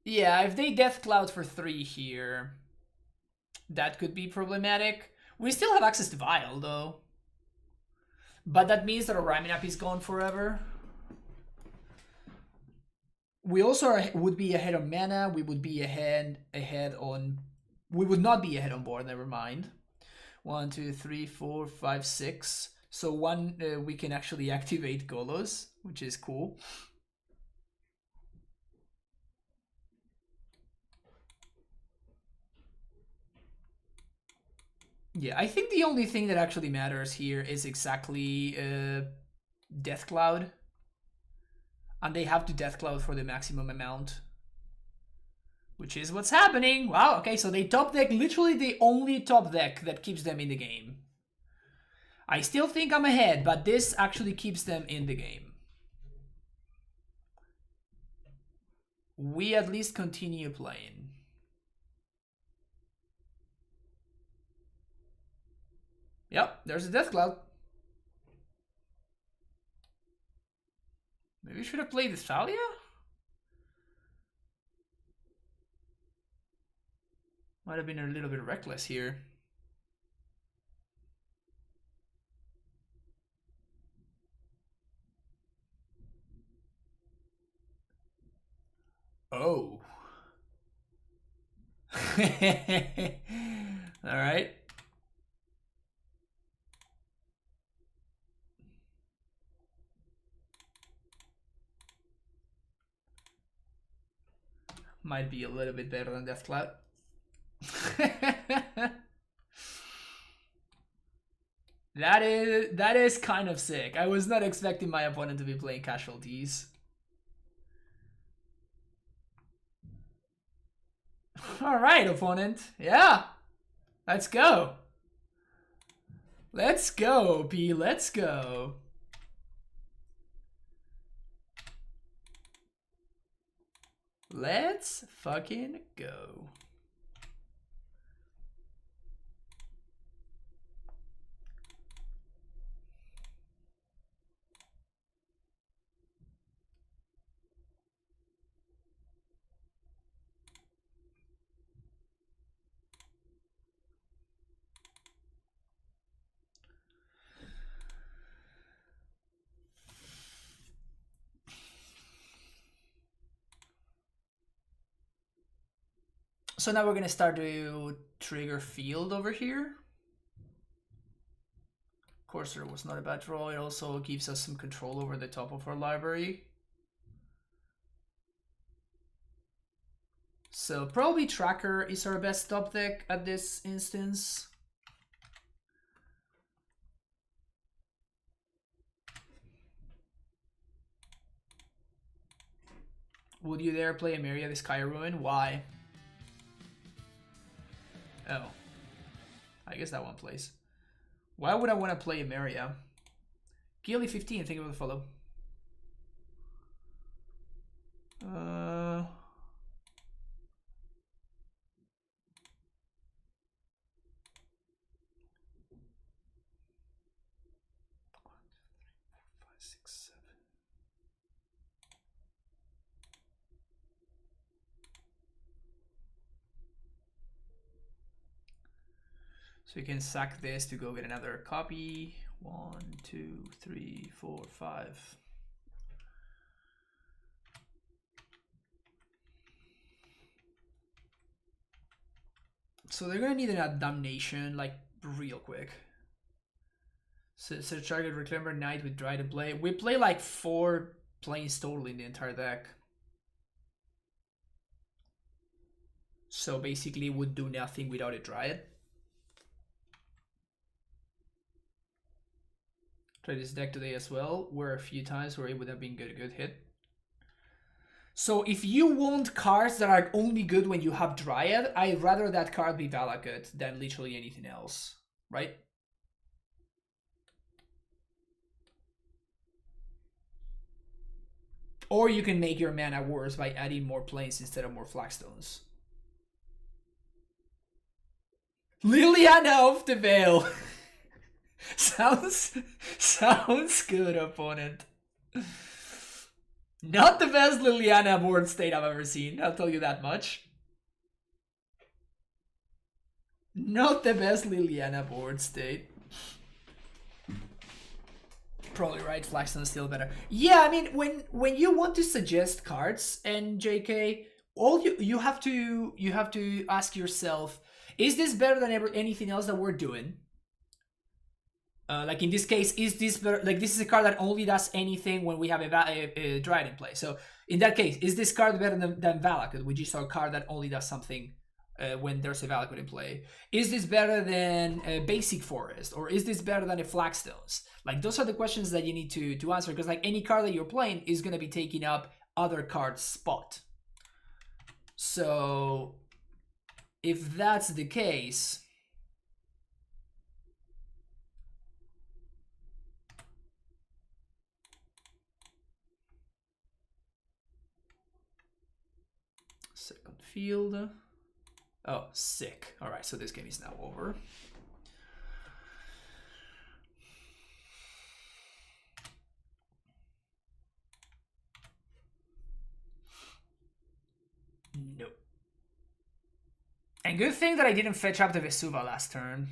Yeah, if they Death Cloud for 3 here, that could be problematic. We still have access to Vial, though. But that means that our Raminap is gone forever. We also would be ahead on mana. We would be ahead on... We would not be ahead on board, never mind. 1, 2, 3, 4, 5, 6. So we can actually activate Golos, which is cool. Yeah, I think the only thing that actually matters here is exactly Death Cloud. And they have to Death Cloud for the maximum amount. Which is what's happening. Wow, okay, so they top deck literally the only top deck that keeps them in the game. I still think I'm ahead, but this actually keeps them in the game. We at least continue playing. Yep, there's a Death Cloud. Maybe we should have played the Thalia? Might have been a little bit reckless here. Oh. All right. Might be a little bit better than Death Cloud. That is kind of sick. I was not expecting my opponent to be playing casualties. All right, opponent. Yeah. Let's go. Let's go, P. Let's go. Let's fucking go. So now we're gonna start to trigger field over here. Courser was not a bad draw. It also gives us some control over the top of our library. So probably Tracker is our best top deck at this instance. Would you dare play Emeria the Sky Ruin? Why? Oh. I guess that one plays. Why would I want to play Emeria? Gilly 15, thank you for the follow. So you can sack this to go get another copy. 1, 2, 3, 4, 5. So they're gonna need a damnation like real quick. So target Reclaimer Knight with Dry to play. We play like 4 planes total in the entire deck. So basically would do nothing without a Dryad. Tried this deck today as well, where a few times where it would have been a good hit. So if you want cards that are only good when you have Dryad, I'd rather that card be Valakut than literally anything else, right? Or you can make your mana worse by adding more planes instead of more flagstones. Liliana of the Veil. sounds good, opponent. Not the best Liliana board state I've ever seen, I'll tell you that much. Not the best Liliana board state. Probably right, Flaxton's still better. Yeah, I mean, when you want to suggest cards, and JK, all you have to ask yourself, is this better than anything else that we're doing? Like in this case, is this better? Like this is a card that only does anything when we have a Dryad in play. So in that case, is this card better than Valakut, which is a card that only does something when there's a Valakut in play? Is this better than a Basic Forest, or is this better than a Flagstones? Like those are the questions that you need to answer, because like any card that you're playing is gonna be taking up other cards' spot. So if that's the case, second field. Oh, sick. All right, so this game is now over. Nope. And good thing that I didn't fetch up the Vesuva last turn.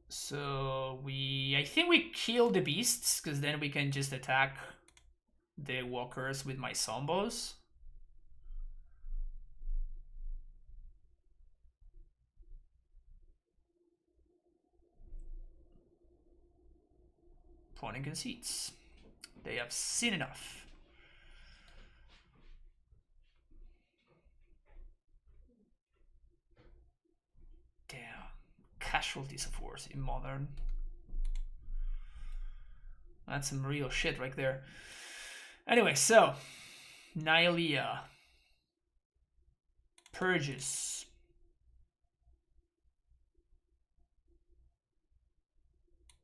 So I think we kill the beasts, because then we can just attack the walkers with my Zombos. Opponent concedes. They have seen enough. Damn. Casualties of Wars in Modern. That's some real shit right there. Anyway, so Nylea purges.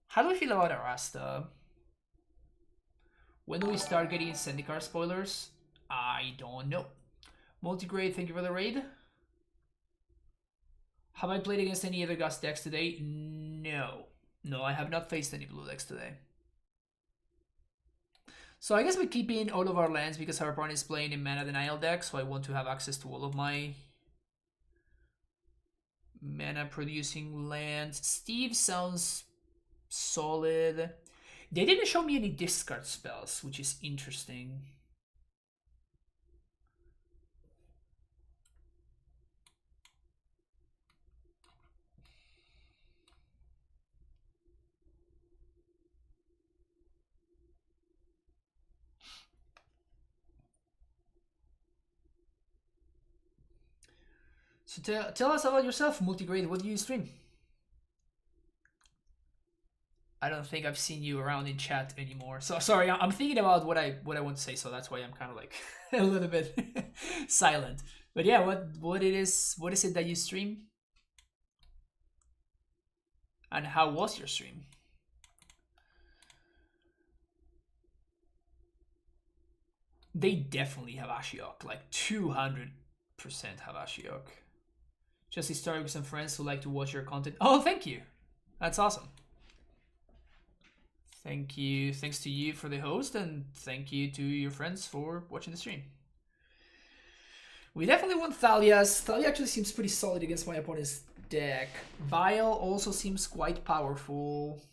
How do we feel about Arasta? When do we start getting Zendikar spoilers? I don't know. Multigrade, thank you for the raid. Have I played against any other Gust decks today? No. No, I have not faced any blue decks today. So I guess we keep in all of our lands because our opponent is playing in Mana Denial deck, so I want to have access to all of my mana producing lands. Steve sounds solid. They didn't show me any discard spells, which is interesting. So tell us about yourself, Multigrade. What do you stream? I don't think I've seen you around in chat anymore. So sorry, I'm thinking about what I want to say, so that's why I'm kind of like a little bit silent. But yeah, what is it that you stream? And how was your stream? They definitely have Ashiok, like 200% have Ashiok. Just started with some friends who like to watch your content. Oh, thank you. That's awesome. Thank you. Thanks to you for the host, and thank you to your friends for watching the stream. We definitely want Thalia's. Thalia actually seems pretty solid against my opponent's deck. Vial also seems quite powerful.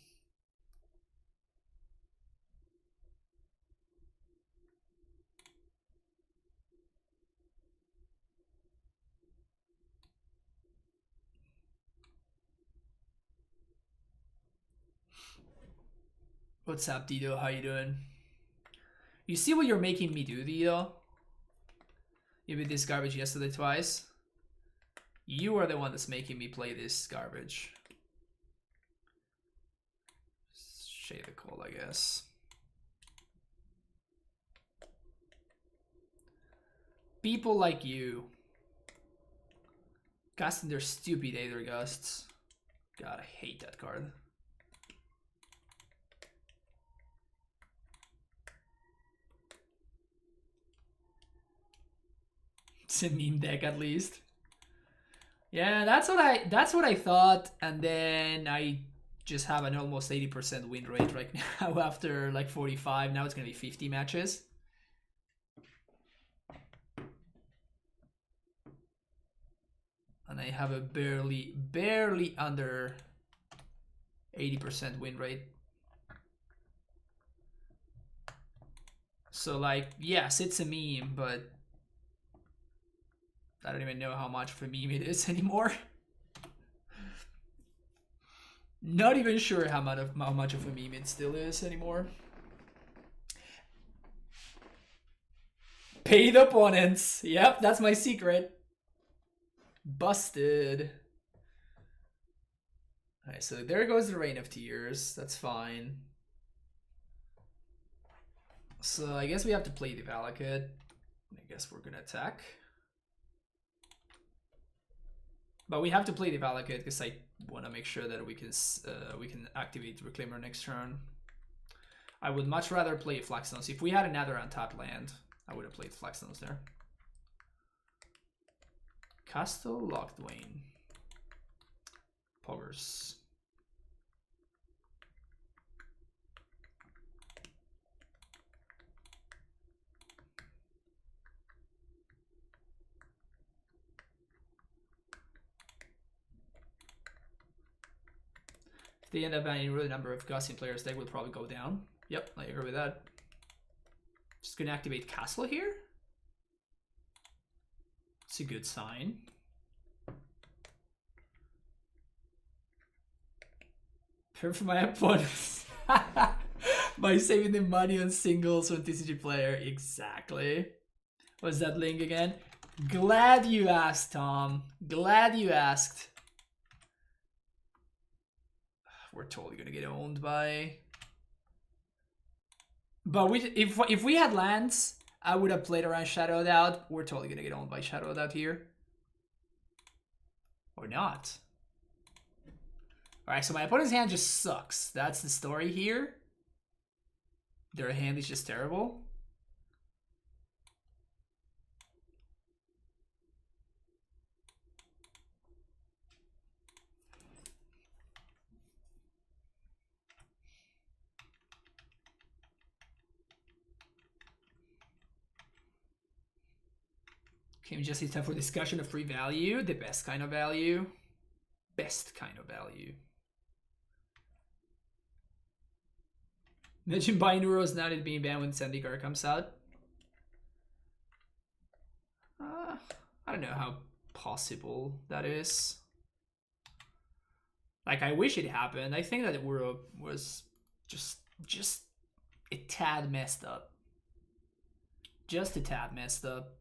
What's up, Dido? How you doing? You see what you're making me do, Dido? You beat this garbage yesterday twice. You are the one that's making me play this garbage. Shade the call, I guess. People like you. Casting their stupid Aether Gusts. God, I hate that card. It's a meme deck at least. Yeah, that's what I thought, and then I just have an almost 80% win rate right now after like 45. Now it's gonna be 50 matches. And I have a barely under 80% win rate. So like, yes, it's a meme, but I don't even know how much of a meme it is anymore. Not even sure how much of a meme it still is anymore. Paid opponents. Yep, that's my secret. Busted. Alright, so there goes the Reign of Tears. That's fine. So I guess we have to play the Valakut. I guess we're gonna attack. But we have to play the Valakut because I want to make sure that we can activate Reclaimer next turn. I would much rather play Flaxstones. If we had another untapped land, I would have played Flaxstones there. Castle Lockdwain. Poggers. If they end up banning a really number of Gussing players, they will probably go down. Yep, I agree with that. Just gonna activate Castle here. It's a good sign. Turn for my opponents. By saving the money on singles from TCG player. Exactly. What's that link again? Glad you asked, Tom. Glad you asked. We're totally gonna get owned by... But if we had lands, I would have played around Shadowed Out. We're totally gonna get owned by Shadowed Out here. Or not. Alright, so my opponent's hand just sucks. That's the story here. Their hand is just terrible. Can we just hit time for discussion of free value? The best kind of value. Best kind of value. Imagine buying Euros now that being banned when Zendikar comes out. I don't know how possible that is. Like, I wish it happened. I think that Euro was just a tad messed up. Just a tad messed up.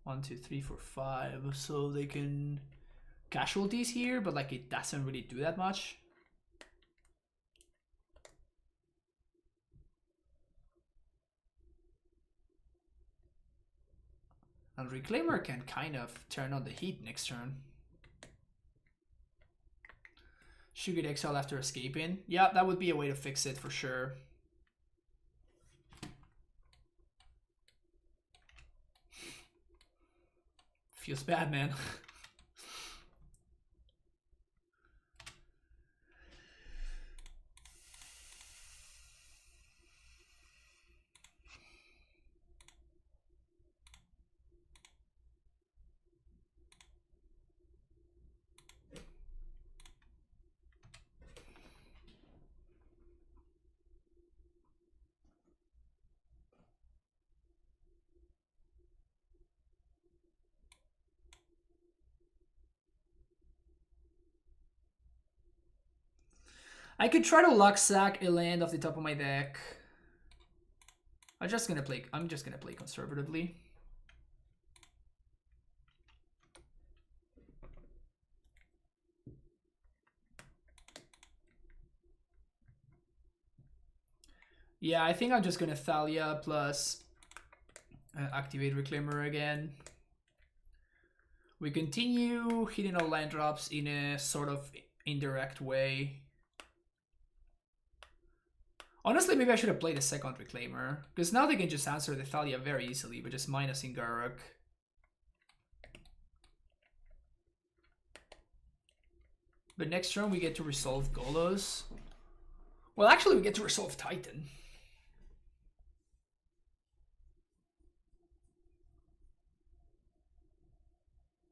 One, two, three, four, five. So they can casualties here, but like it doesn't really do that much. And Reclaimer can kind of turn on the heat next turn. Should get exile after escaping. Yeah, that would be a way to fix it for sure. Feels bad, man. I could try to luck sack a land off the top of my deck. I'm just gonna play conservatively. Yeah, I think I'm just gonna Thalia plus activate Reclaimer again. We continue hitting our land drops in a sort of indirect way. Honestly, maybe I should have played a second Reclaimer, because now they can just answer the Thalia very easily, but just minusing Garruk. But next turn we get to resolve Golos. Well, actually we get to resolve Titan.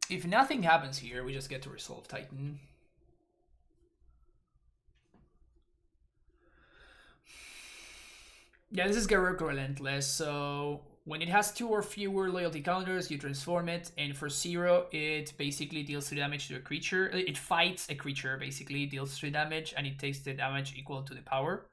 If nothing happens here, we just get to resolve Titan. Yeah, this is Garruk Relentless, so when it has 2 or fewer loyalty counters, you transform it, and for 0, it basically deals 3 damage to a creature. It fights a creature, basically, deals 3 damage, and it takes the damage equal to the power.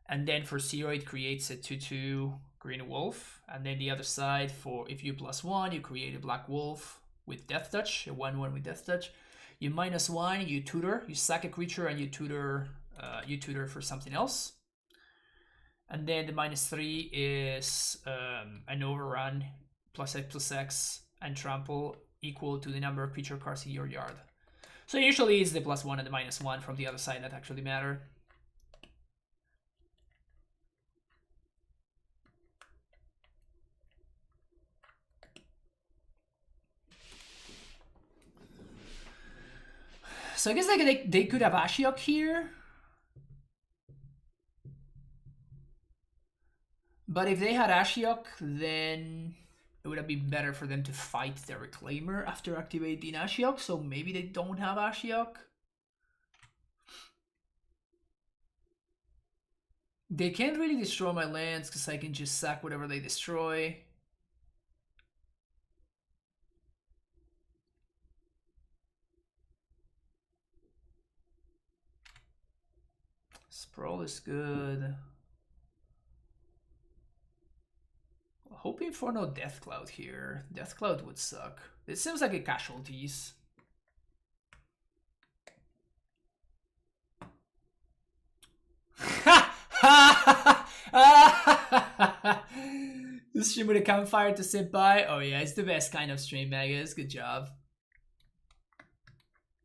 And then for 0, it creates a 2/2 green wolf. And then the other side, for if you +1, you create a black wolf with Death Touch, a 1/1 with Death Touch. You -1, you tutor, you sack a creature, and you tutor for something else. And then the -3 is an overrun +X+X and trample equal to the number of creature cards in your yard. So usually it's the +1 and the -1 from the other side that actually matter. So I guess they could have Ashiok here. But if they had Ashiok, then it would have been better for them to fight the Reclaimer after activating Ashiok, so maybe they don't have Ashiok. They can't really destroy my lands because I can just sack whatever they destroy. Sprawl is good. Hoping for no Death Cloud here. Death Cloud would suck. It seems like a casualties. This stream with a campfire to sit by. Oh yeah, it's the best kind of stream, Magus. Good job.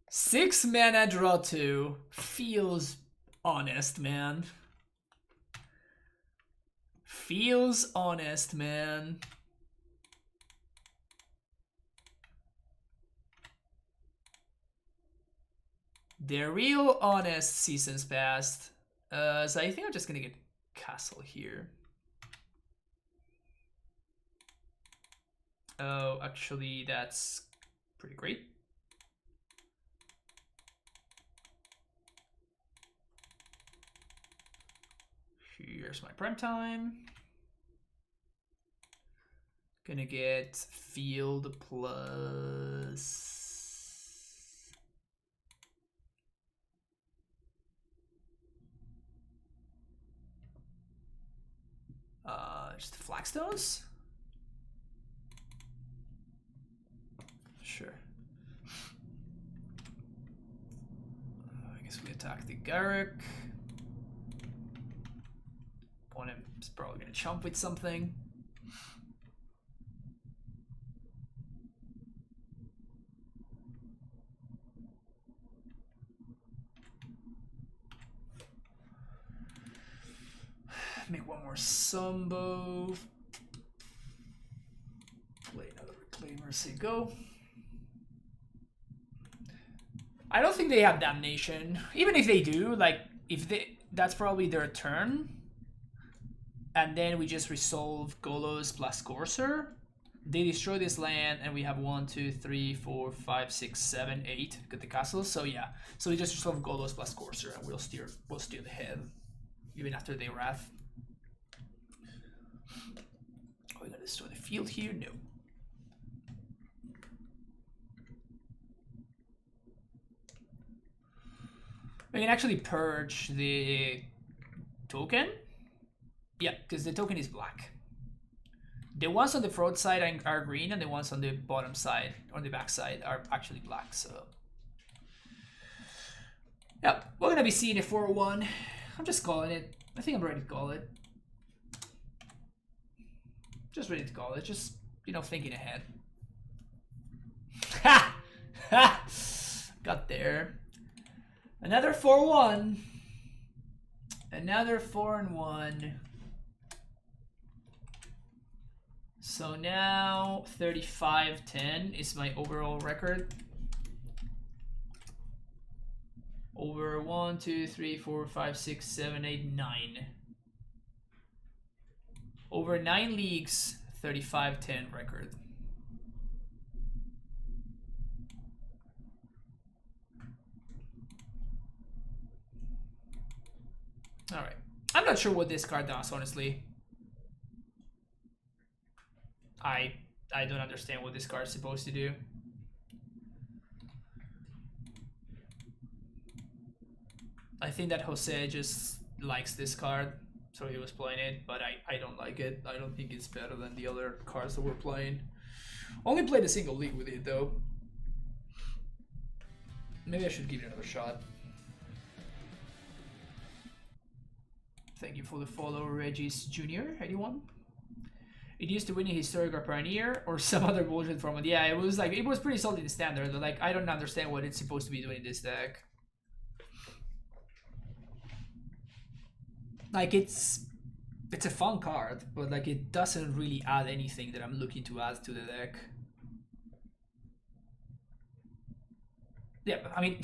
6 mana draw 2. Feels honest, man. Feels honest, man. The real honest seasons past. So I think I'm just gonna get castle here. Oh, actually, that's pretty great. Here's my prime time. Gonna get field plus. Just flagstones? Sure. I guess we attack the Garruk. Opponent's probably gonna chump with something. Make one more Sumbo. Play another Reclaimer, say go. I don't think they have Damnation. Even if they do, like, that's probably their turn. And then we just resolve Golos plus Courser. They destroy this land, and we have 1, 2, 3, 4, 5, 6, 7, 8. Get the castles. So yeah. So we just resolve Golos plus Courser, and we'll steer the head. Even after they wrath. Are we gonna destroy the field here? No. We can actually purge the token. Yeah, because the token is black. The ones on the front side are green, and the ones on the bottom side, on the back side, are actually black. So, yeah, we're gonna be seeing a 4-1. I'm just calling it. I think I'm ready to call it. Just ready to call it. Just, you know, thinking ahead. Ha! Ha! Got there. Another 4-1. Another 4-1. So now 35-10 is my overall record. Over 1, 2, 3, 4, 5, 6, 7, 8, 9. Over 9 leagues, 35-10 record. All right. I'm not sure what this card does, honestly. I don't understand what this card is supposed to do. I think that Jose just likes this card, so he was playing it, but I don't like it. I don't think it's better than the other cards that we're playing. Only played a single league with it, though. Maybe I should give it another shot. Thank you for the follow, Regis Jr. 81. It used to win a historic or pioneer or some other bullshit format. Yeah, it was like, it was pretty solid in standard, but like I don't understand what it's supposed to be doing in this deck. Like it's a fun card, but like it doesn't really add anything that I'm looking to add to the deck. Yeah, I mean,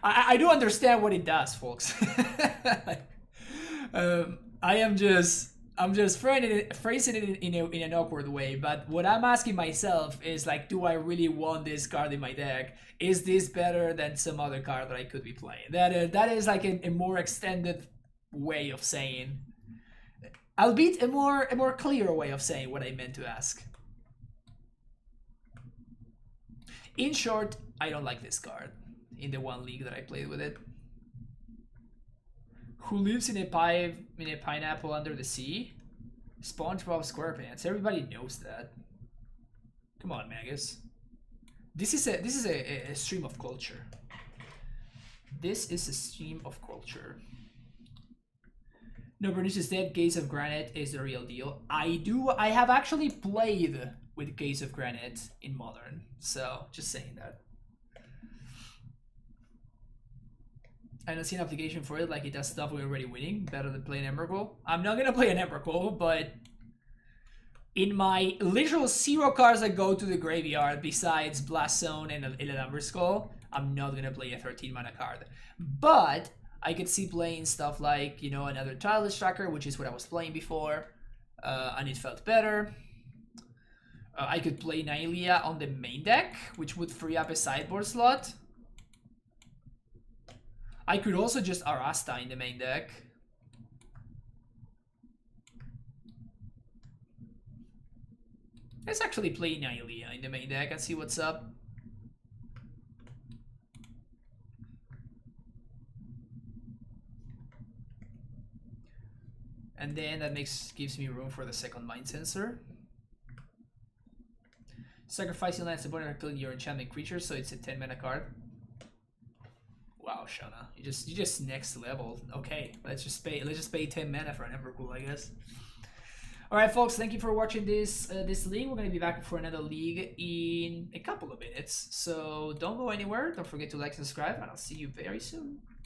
I do understand what it does, folks. I'm just phrasing it in an awkward way, but what I'm asking myself is like, do I really want this card in my deck? Is this better than some other card that I could be playing? That is like a more extended way of saying, albeit a more clear way of saying what I meant to ask. In short, I don't like this card in the one league that I played with it. Who lives in a pineapple under the sea? SpongeBob SquarePants. Everybody knows that. Come on, Magus. This is a stream of culture. This is a stream of culture. No, Bernice is dead. Gaze of Granite is the real deal. I have actually played with Gaze of Granite in Modern. So, just saying that. I don't see an application for it, like it does stuff we're already winning. Better than playing Emrakul. I'm not gonna play an Emrakul, but in my literal 0 cards that go to the graveyard besides Blast Zone and Illidan Skull, I'm not gonna play a 13 mana card. But I could see playing stuff like, you know, another Untitled Chapter, which is what I was playing before, and it felt better. I could play Nylea on the main deck, which would free up a sideboard slot. I could also just Arasta in the main deck. Let's actually play Nylea in the main deck and see what's up. And then that gives me room for the second Mind Sensor. Sacrificing lands opponent or killing your enchantment creature, so it's a 10 mana card. Wow, Shana, you just next level. Okay, let's just pay 10 mana for an Emrakul, I guess. All right, folks, thank you for watching this league. We're gonna be back for another league in a couple of minutes, so don't go anywhere. Don't forget to like, subscribe, and I'll see you very soon.